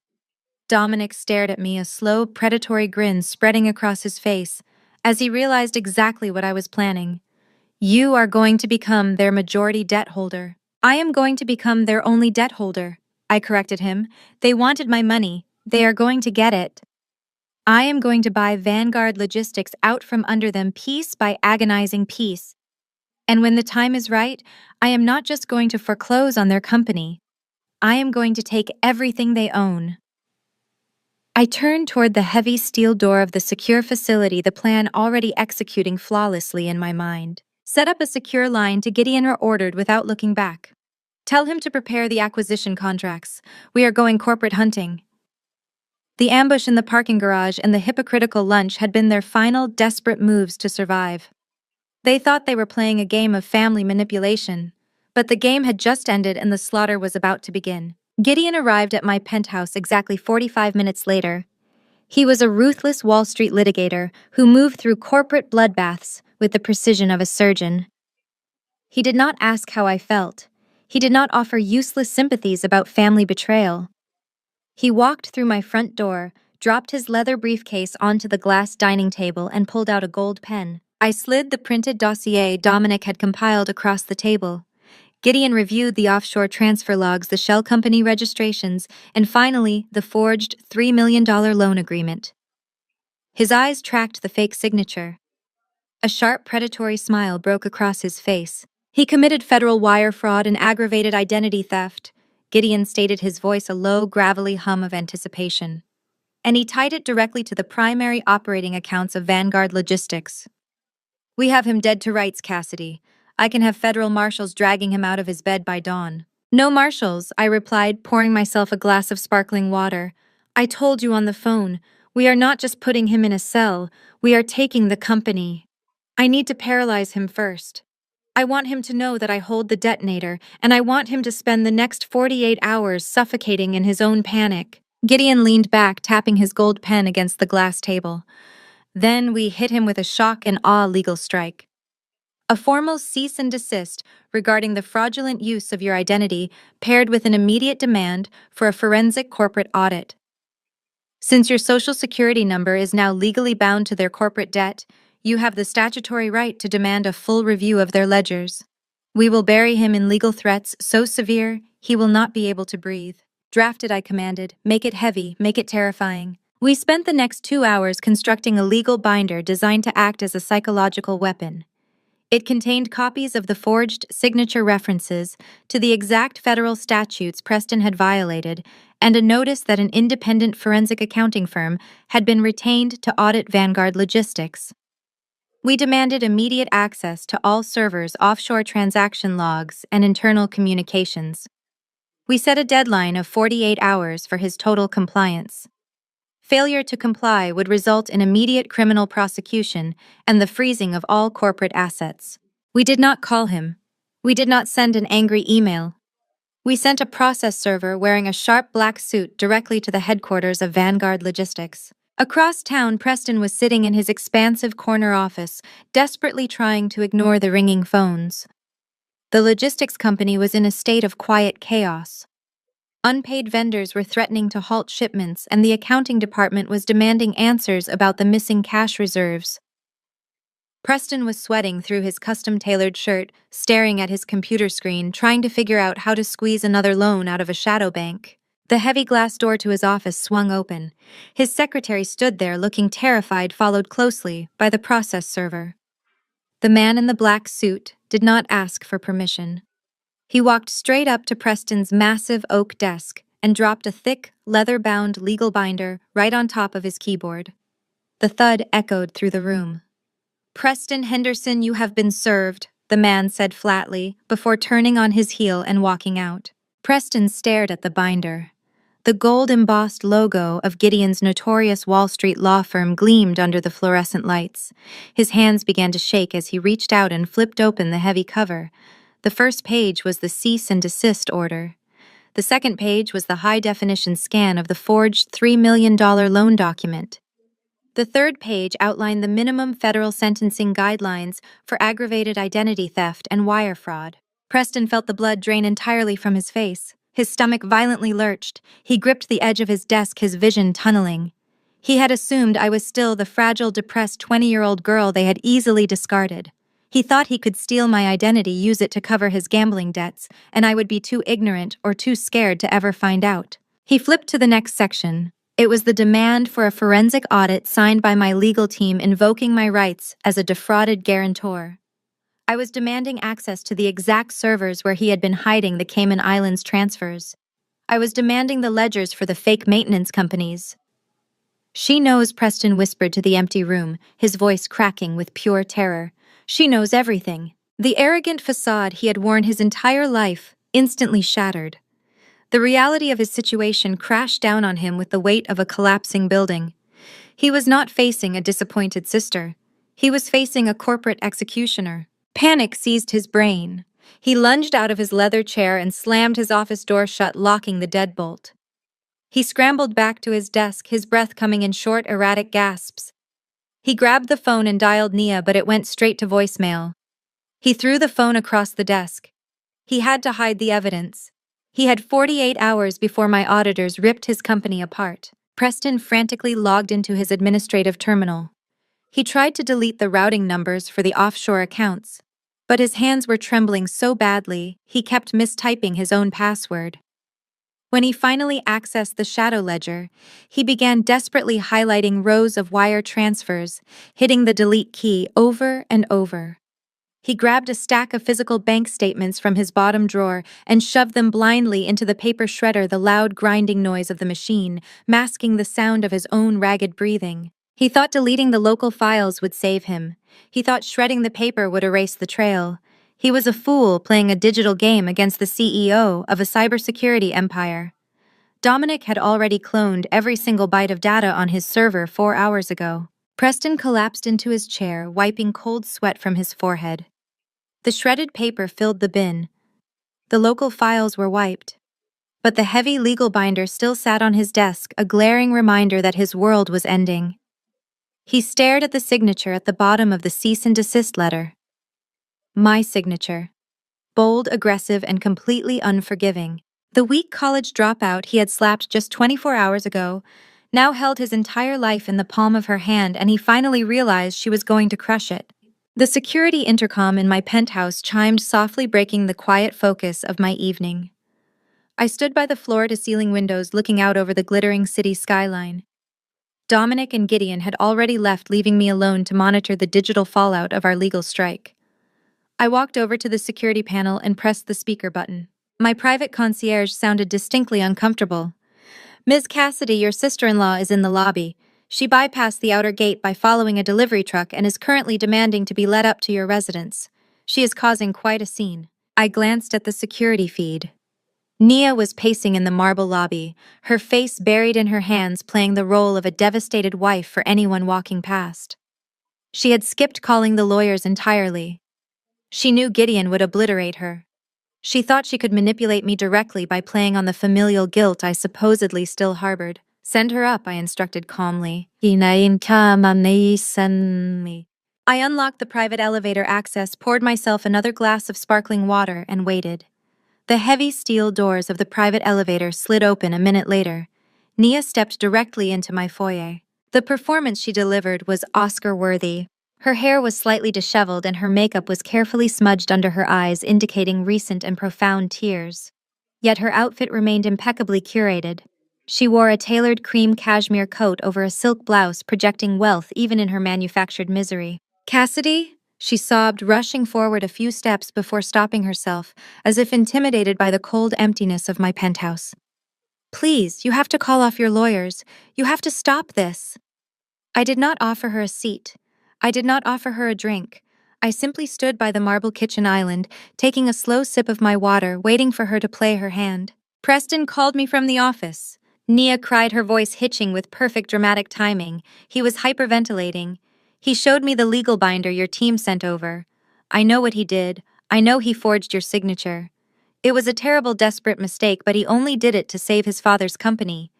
Speaker 1: Dominic stared at me, a slow, predatory grin spreading across his face, as he realized exactly what I was planning. You are going to become their majority debt holder. I am going to become their only debt holder. I corrected him. They wanted my money. They are going to get it. I am going to buy Vanguard Logistics out from under them piece by agonizing piece. And when the time is right, I am not just going to foreclose on their company. I am going to take everything they own. I turned toward the heavy steel door of the secure facility, the plan already executing flawlessly in my mind. Set up a secure line to Gideon, ordered without looking back. Tell him to prepare the acquisition contracts. We are going corporate hunting. The ambush in the parking garage and the hypocritical lunch had been their final, desperate moves to survive. They thought they were playing a game of family manipulation, but the game had just ended and the slaughter was about to begin. Gideon arrived at my penthouse exactly 45 minutes later. He was a ruthless Wall Street litigator who moved through corporate bloodbaths with the precision of a surgeon. He did not ask how I felt. He did not offer useless sympathies about family betrayal. He walked through my front door, dropped his leather briefcase onto the glass dining table, and pulled out a gold pen. I slid the printed dossier Dominic had compiled across the table. Gideon reviewed the offshore transfer logs, the shell company registrations, and finally, the forged $3 million loan agreement. His eyes tracked the fake signature. A sharp, predatory smile broke across his face. He committed federal wire fraud and aggravated identity theft. Gideon stated, his voice a low, gravelly hum of anticipation. And he tied it directly to the primary operating accounts of Vanguard Logistics. We have him dead to rights, Cassidy. I can have federal marshals dragging him out of his bed by dawn. No marshals, I replied, pouring myself a glass of sparkling water. I told you on the phone, we are not just putting him in a cell, we are taking the company. I need to paralyze him first. I want him to know that I hold the detonator, and I want him to spend the next 48 hours suffocating in his own panic. Gideon leaned back, tapping his gold pen against the glass table. Then we hit him with a shock and awe legal strike. A formal cease and desist regarding the fraudulent use of your identity, paired with an immediate demand for a forensic corporate audit. Since your social security number is now legally bound to their corporate debt, you have the statutory right to demand a full review of their ledgers. We will bury him in legal threats so severe he will not be able to breathe. Draft it, I commanded. Make it heavy, make it terrifying. We spent the next 2 hours constructing a legal binder designed to act as a psychological weapon. It contained copies of the forged signature references to the exact federal statutes Preston had violated and a notice that an independent forensic accounting firm had been retained to audit Vanguard Logistics. We demanded immediate access to all servers, offshore transaction logs, and internal communications. We set a deadline of 48 hours for his total compliance. Failure to comply would result in immediate criminal prosecution and the freezing of all corporate assets. We did not call him. We did not send an angry email. We sent a process server wearing a sharp black suit directly to the headquarters of Vanguard Logistics. Across town, Preston was sitting in his expansive corner office, desperately trying to ignore the ringing phones. The logistics company was in a state of quiet chaos. Unpaid vendors were threatening to halt shipments, and the accounting department was demanding answers about the missing cash reserves. Preston was sweating through his custom-tailored shirt, staring at his computer screen, trying to figure out how to squeeze another loan out of a shadow bank. The heavy glass door to his office swung open. His secretary stood there, looking terrified, followed closely by the process server. The man in the black suit did not ask for permission. He walked straight up to Preston's massive oak desk and dropped a thick, leather-bound legal binder right on top of his keyboard. The thud echoed through the room. "Preston Henderson, you have been served," the man said flatly, before turning on his heel and walking out. Preston stared at the binder. The gold-embossed logo of Gideon's notorious Wall Street law firm gleamed under the fluorescent lights. His hands began to shake as he reached out and flipped open the heavy cover. The first page was the cease and desist order. The second page was the high-definition scan of the forged $3 million loan document. The third page outlined the minimum federal sentencing guidelines for aggravated identity theft and wire fraud. Preston felt the blood drain entirely from his face. His stomach violently lurched. He gripped the edge of his desk, his vision tunneling. He had assumed I was still the fragile, depressed 20-year-old girl they had easily discarded. He thought he could steal my identity, use it to cover his gambling debts, and I would be too ignorant or too scared to ever find out. He flipped to the next section. It was the demand for a forensic audit signed by my legal team invoking my rights as a defrauded guarantor. I was demanding access to the exact servers where he had been hiding the Cayman Islands transfers. I was demanding the ledgers for the fake maintenance companies. "She knows," Preston whispered to the empty room, his voice cracking with pure terror. "She knows everything." The arrogant facade he had worn his entire life instantly shattered. The reality of his situation crashed down on him with the weight of a collapsing building. He was not facing a disappointed sister. He was facing a corporate executioner. Panic seized his brain. He lunged out of his leather chair and slammed his office door shut, locking the deadbolt. He scrambled back to his desk, his breath coming in short, erratic gasps. He grabbed the phone and dialed Nia, but it went straight to voicemail. He threw the phone across the desk. He had to hide the evidence. He had 48 hours before my auditors ripped his company apart. Preston frantically logged into his administrative terminal. He tried to delete the routing numbers for the offshore accounts, but his hands were trembling so badly he kept mistyping his own password. When he finally accessed the shadow ledger, he began desperately highlighting rows of wire transfers, hitting the delete key over and over. He grabbed a stack of physical bank statements from his bottom drawer and shoved them blindly into the paper shredder, the loud grinding noise of the machine, masking the sound of his own ragged breathing. He thought deleting the local files would save him. He thought shredding the paper would erase the trail. He was a fool playing a digital game against the CEO of a cybersecurity empire. Dominic had already cloned every single byte of data on his server 4 hours ago. Preston collapsed into his chair, wiping cold sweat from his forehead. The shredded paper filled the bin. The local files were wiped. But the heavy legal binder still sat on his desk, a glaring reminder that his world was ending. He stared at the signature at the bottom of the cease and desist letter. My signature. Bold, aggressive, and completely unforgiving. The weak college dropout he had slapped just 24 hours ago now held his entire life in the palm of her hand, and he finally realized she was going to crush it. The security intercom in my penthouse chimed softly, breaking the quiet focus of my evening. I stood by the floor-to-ceiling windows looking out over the glittering city skyline. Dominic and Gideon had already left, leaving me alone to monitor the digital fallout of our legal strike. I walked over to the security panel and pressed the speaker button. My private concierge sounded distinctly uncomfortable. Ms. Cassidy, your sister-in-law is in the lobby. She bypassed the outer gate by following a delivery truck and is currently demanding to be led up to your residence. She is causing quite a scene. I glanced at the security feed. Nia was pacing in the marble lobby, her face buried in her hands, playing the role of a devastated wife for anyone walking past. She had skipped calling the lawyers entirely. She knew Gideon would obliterate her. She thought she could manipulate me directly by playing on the familial guilt I supposedly still harbored. Send her up, I instructed calmly. I unlocked the private elevator access, poured myself another glass of sparkling water, and waited. The heavy steel doors of the private elevator slid open a minute later. Nia stepped directly into my foyer. The performance she delivered was Oscar-worthy. Her hair was slightly disheveled and her makeup was carefully smudged under her eyes, indicating recent and profound tears. Yet her outfit remained impeccably curated. She wore a tailored cream cashmere coat over a silk blouse, projecting wealth even in her manufactured misery. Cassidy? She sobbed, rushing forward a few steps before stopping herself, as if intimidated by the cold emptiness of my penthouse. Please, you have to call off your lawyers. You have to stop this. I did not offer her a seat. I did not offer her a drink. I simply stood by the marble kitchen island, taking a slow sip of my water, waiting for her to play her hand. Preston called me from the office. Nia cried, her voice hitching with perfect dramatic timing. He was hyperventilating. He showed me the legal binder your team sent over. I know what he did. I know he forged your signature. It was a terrible, desperate mistake, but he only did it to save his father's company.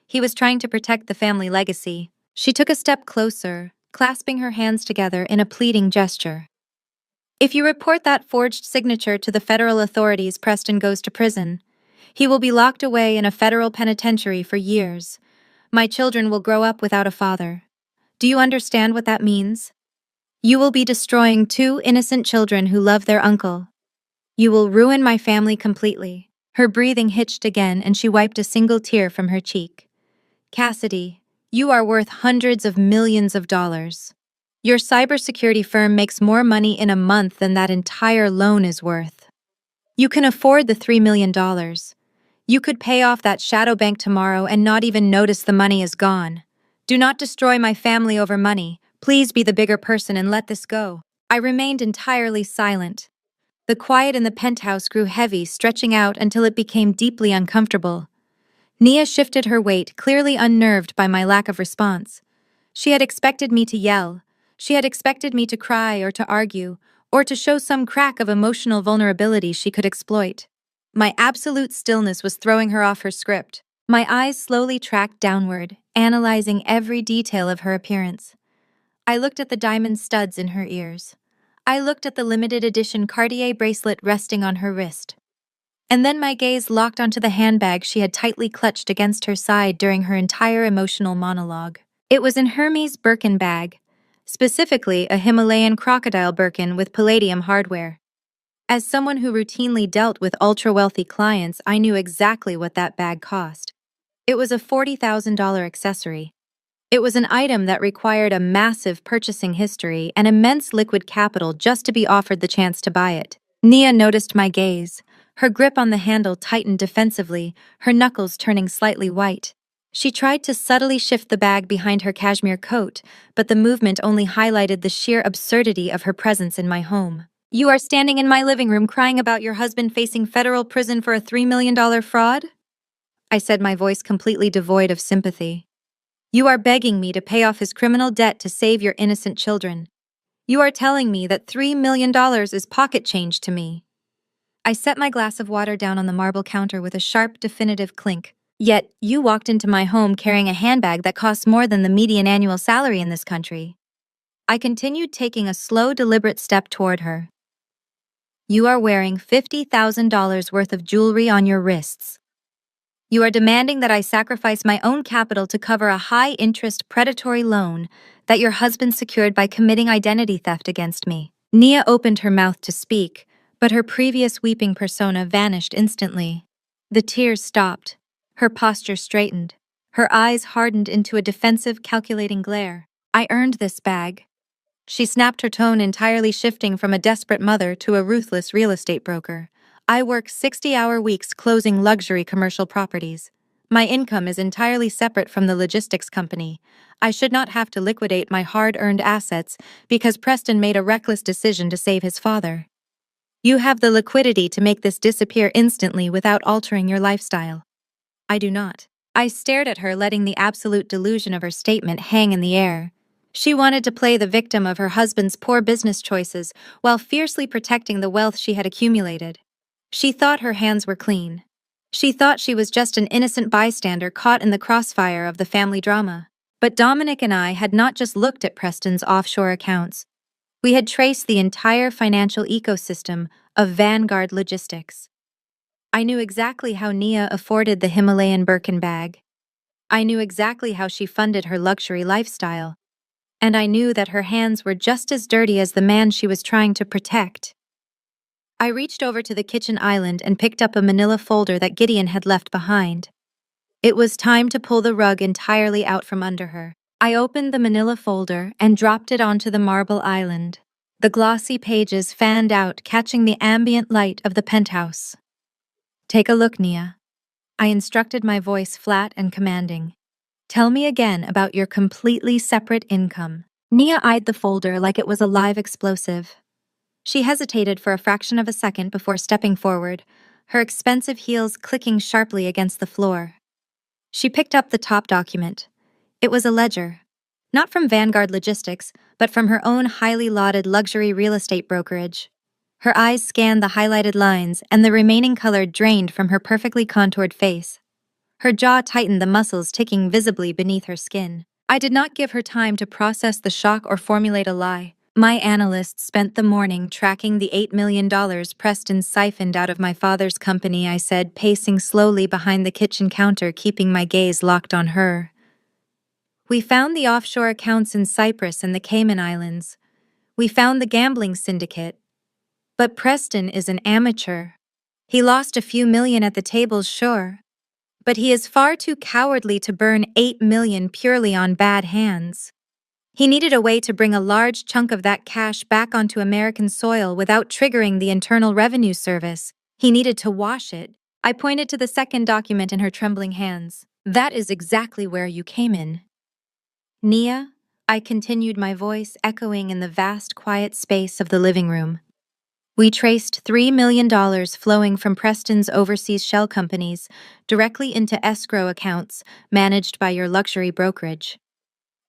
Speaker 1: He was trying to protect the family legacy. She took a step closer, clasping her hands together in a pleading gesture. If you report that forged signature to the federal authorities, Preston goes to prison. He will be locked away in a federal penitentiary for years. My children will grow up without a father. Do you understand what that means? You will be destroying two innocent children who love their uncle. You will ruin my family completely. Her breathing hitched again and she wiped a single tear from her cheek. Cassidy, you are worth hundreds of millions of dollars. Your cybersecurity firm makes more money in a month than that entire loan is worth. You can afford the $3 million. You could pay off that shadow bank tomorrow and not even notice the money is gone. Do not destroy my family over money. Please be the bigger person and let this go. I remained entirely silent. The quiet in the penthouse grew heavy, stretching out until it became deeply uncomfortable. Nia shifted her weight, clearly unnerved by my lack of response. She had expected me to yell. She had expected me to cry or to argue, or to show some crack of emotional vulnerability she could exploit. My absolute stillness was throwing her off her script. My eyes slowly tracked downward, analyzing every detail of her appearance. I looked at the diamond studs in her ears. I looked at the limited edition Cartier bracelet resting on her wrist. And then my gaze locked onto the handbag she had tightly clutched against her side during her entire emotional monologue. It was an Hermes Birkin bag, specifically a Himalayan crocodile Birkin with palladium hardware. As someone who routinely dealt with ultra-wealthy clients, I knew exactly what that bag cost. It was a $40,000 accessory. It was an item that required a massive purchasing history and immense liquid capital just to be offered the chance to buy it. Nia noticed my gaze. Her grip on the handle tightened defensively, her knuckles turning slightly white. She tried to subtly shift the bag behind her cashmere coat, but the movement only highlighted the sheer absurdity of her presence in my home. You are standing in my living room crying about your husband facing federal prison for a $3 million fraud? I said, my voice completely devoid of sympathy. You are begging me to pay off his criminal debt to save your innocent children. You are telling me that $3 million is pocket change to me. I set my glass of water down on the marble counter with a sharp, definitive clink. Yet, you walked into my home carrying a handbag that costs more than the median annual salary in this country. I continued, taking a slow, deliberate step toward her. You are wearing $50,000 worth of jewelry on your wrists. You are demanding that I sacrifice my own capital to cover a high-interest predatory loan that your husband secured by committing identity theft against me. Nia opened her mouth to speak, but her previous weeping persona vanished instantly. The tears stopped. Her posture straightened. Her eyes hardened into a defensive, calculating glare. I earned this bag. She snapped, her tone entirely shifting from a desperate mother to a ruthless real estate broker. I work 60-hour weeks closing luxury commercial properties. My income is entirely separate from the logistics company. I should not have to liquidate my hard-earned assets because Preston made a reckless decision to save his father. You have the liquidity to make this disappear instantly without altering your lifestyle. I do not. I stared at her, letting the absolute delusion of her statement hang in the air. She wanted to play the victim of her husband's poor business choices while fiercely protecting the wealth she had accumulated. She thought her hands were clean. She thought she was just an innocent bystander caught in the crossfire of the family drama. But Dominic and I had not just looked at Preston's offshore accounts. We had traced the entire financial ecosystem of Vanguard Logistics. I knew exactly how Nia afforded the Himalayan Birkin bag. I knew exactly how she funded her luxury lifestyle. And I knew that her hands were just as dirty as the man she was trying to protect. I reached over to the kitchen island and picked up a manila folder that Gideon had left behind. It was time to pull the rug entirely out from under her. I opened the manila folder and dropped it onto the marble island. The glossy pages fanned out, catching the ambient light of the penthouse. Take a look, Nia. I instructed, my voice flat and commanding. Tell me again about your completely separate income. Nia eyed the folder like it was a live explosive. She hesitated for a fraction of a second before stepping forward, her expensive heels clicking sharply against the floor. She picked up the top document. It was a ledger. Not from Vanguard Logistics, but from her own highly lauded luxury real estate brokerage. Her eyes scanned the highlighted lines, and the remaining color drained from her perfectly contoured face. Her jaw tightened, the muscles ticking visibly beneath her skin. I did not give her time to process the shock or formulate a lie. My analysts spent the morning tracking the $8 million Preston siphoned out of my father's company, I said, pacing slowly behind the kitchen counter, keeping my gaze locked on her. We found the offshore accounts in Cyprus and the Cayman Islands. We found the gambling syndicate. But Preston is an amateur. He lost a few million at the tables, sure. But he is far too cowardly to burn $8 million purely on bad hands. He needed a way to bring a large chunk of that cash back onto American soil without triggering the Internal Revenue Service. He needed to wash it. I pointed to the second document in her trembling hands. That is exactly where you came in. Nia, I continued, my voice echoing in the vast, quiet space of the living room. We traced $3 million flowing from Preston's overseas shell companies directly into escrow accounts managed by your luxury brokerage.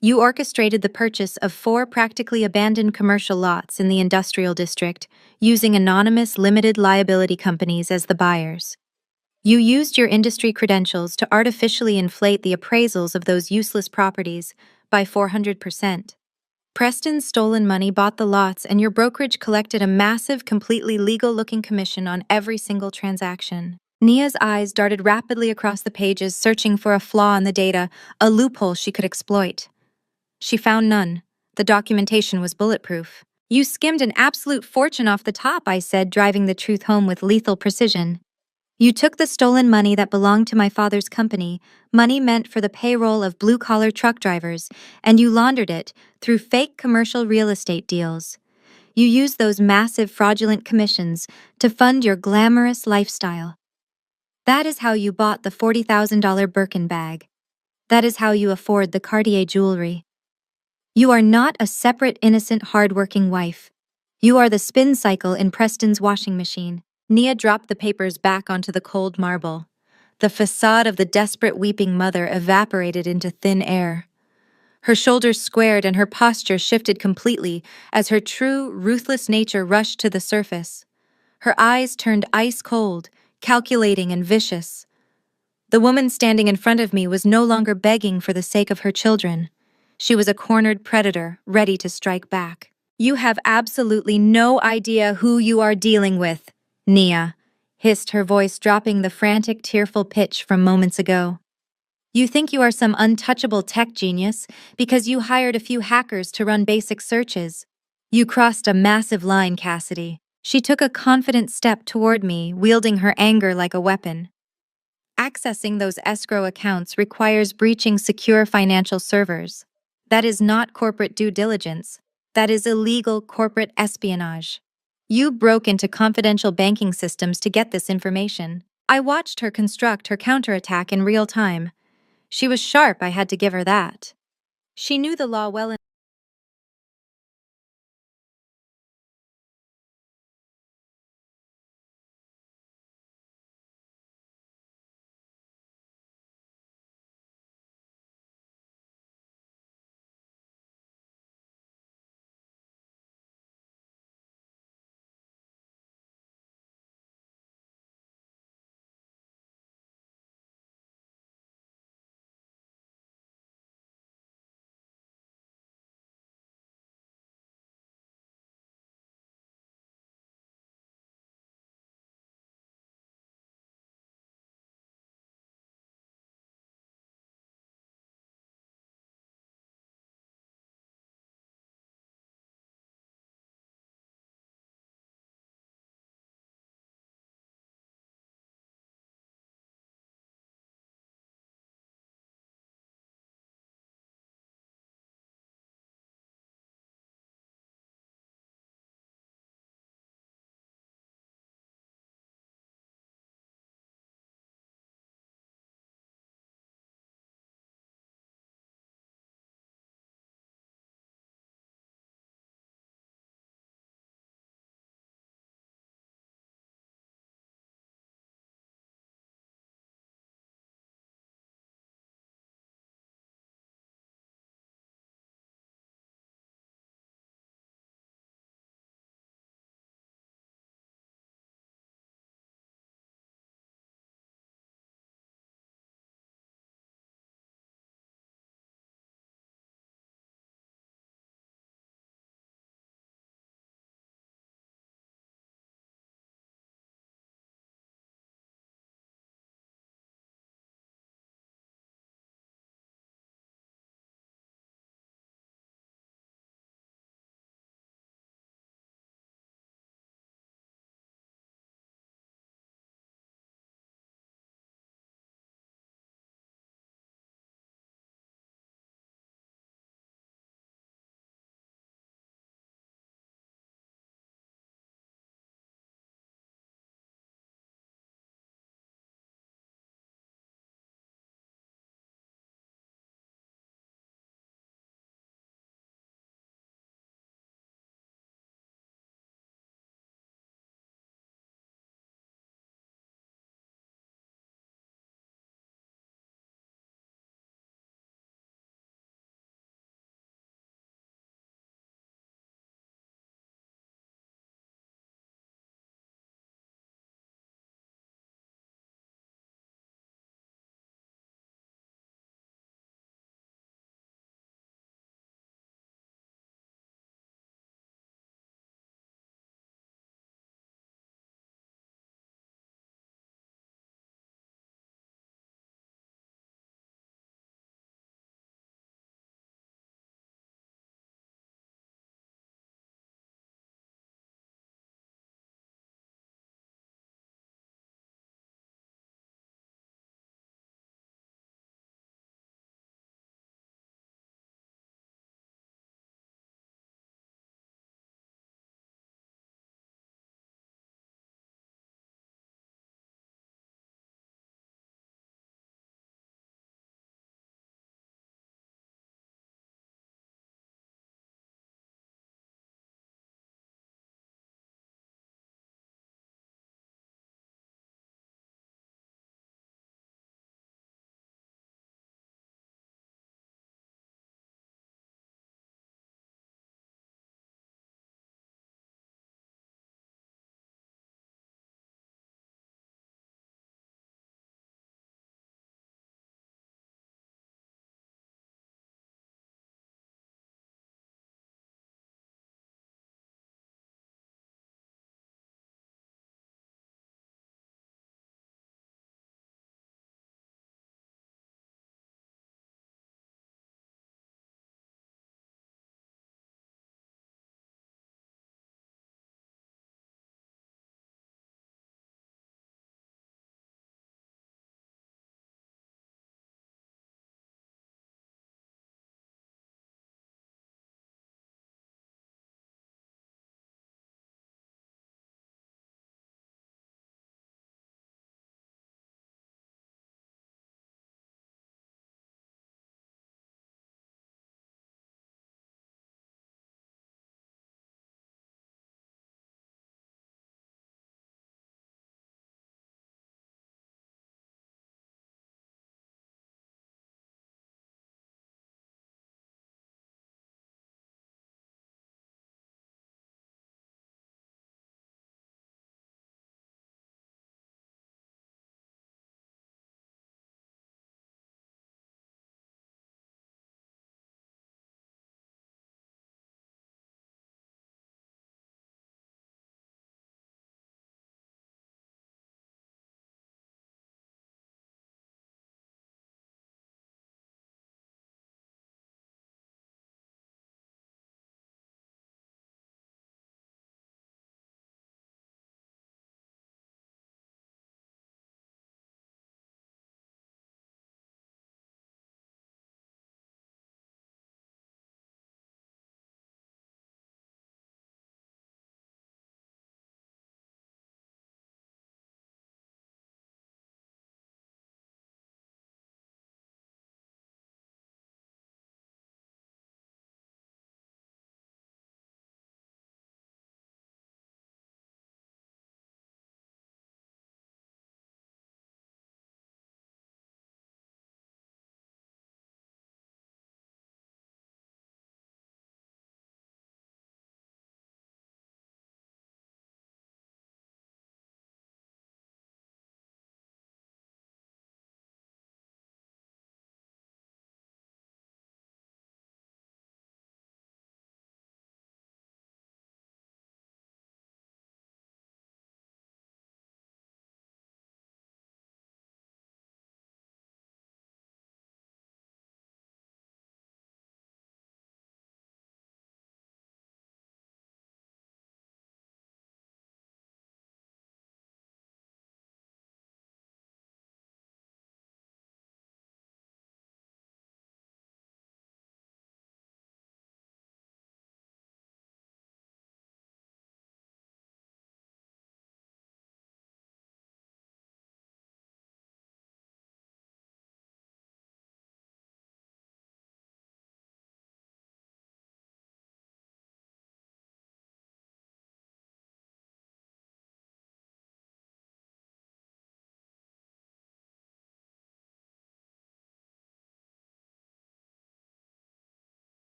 Speaker 1: You orchestrated the purchase of 4 practically abandoned commercial lots in the industrial district, using anonymous limited liability companies as the buyers. You used your industry credentials to artificially inflate the appraisals of those useless properties by 400%. Preston's stolen money bought the lots, and your brokerage collected a massive, completely legal-looking commission on every single transaction. Nia's eyes darted rapidly across the pages, searching for a flaw in the data, a loophole she could exploit. She found none. The documentation was bulletproof. You skimmed an absolute fortune off the top, I said, driving the truth home with lethal precision. You took the stolen money that belonged to my father's company, money meant for the payroll of blue-collar truck drivers, and you laundered it through fake commercial real estate deals. You used those massive fraudulent commissions to fund your glamorous lifestyle. That is how you bought the $40,000 Birkin bag. That is how you afford the Cartier jewelry. You are not a separate, innocent, hard-working wife. You are the spin cycle in Preston's washing machine. Nia dropped the papers back onto the cold marble. The facade of the desperate weeping mother evaporated into thin air. Her shoulders squared and her posture shifted completely as her true, ruthless nature rushed to the surface. Her eyes turned ice cold, calculating and vicious. The woman standing in front of me was no longer begging for the sake of her children. She was a cornered predator, ready to strike back. You have absolutely no idea who you are dealing with, Nia, hissed, her voice dropping the frantic, tearful pitch from moments ago. You think you are some untouchable tech genius because you hired a few hackers to run basic searches. You crossed a massive line, Cassidy. She took a confident step toward me, wielding her anger like a weapon. Accessing those escrow accounts requires breaching secure financial servers. That is not corporate due diligence. That is illegal corporate espionage. You broke into confidential banking systems to get this information. I watched her construct her counterattack in real time. She was sharp, I had to give her that. She knew the law well enough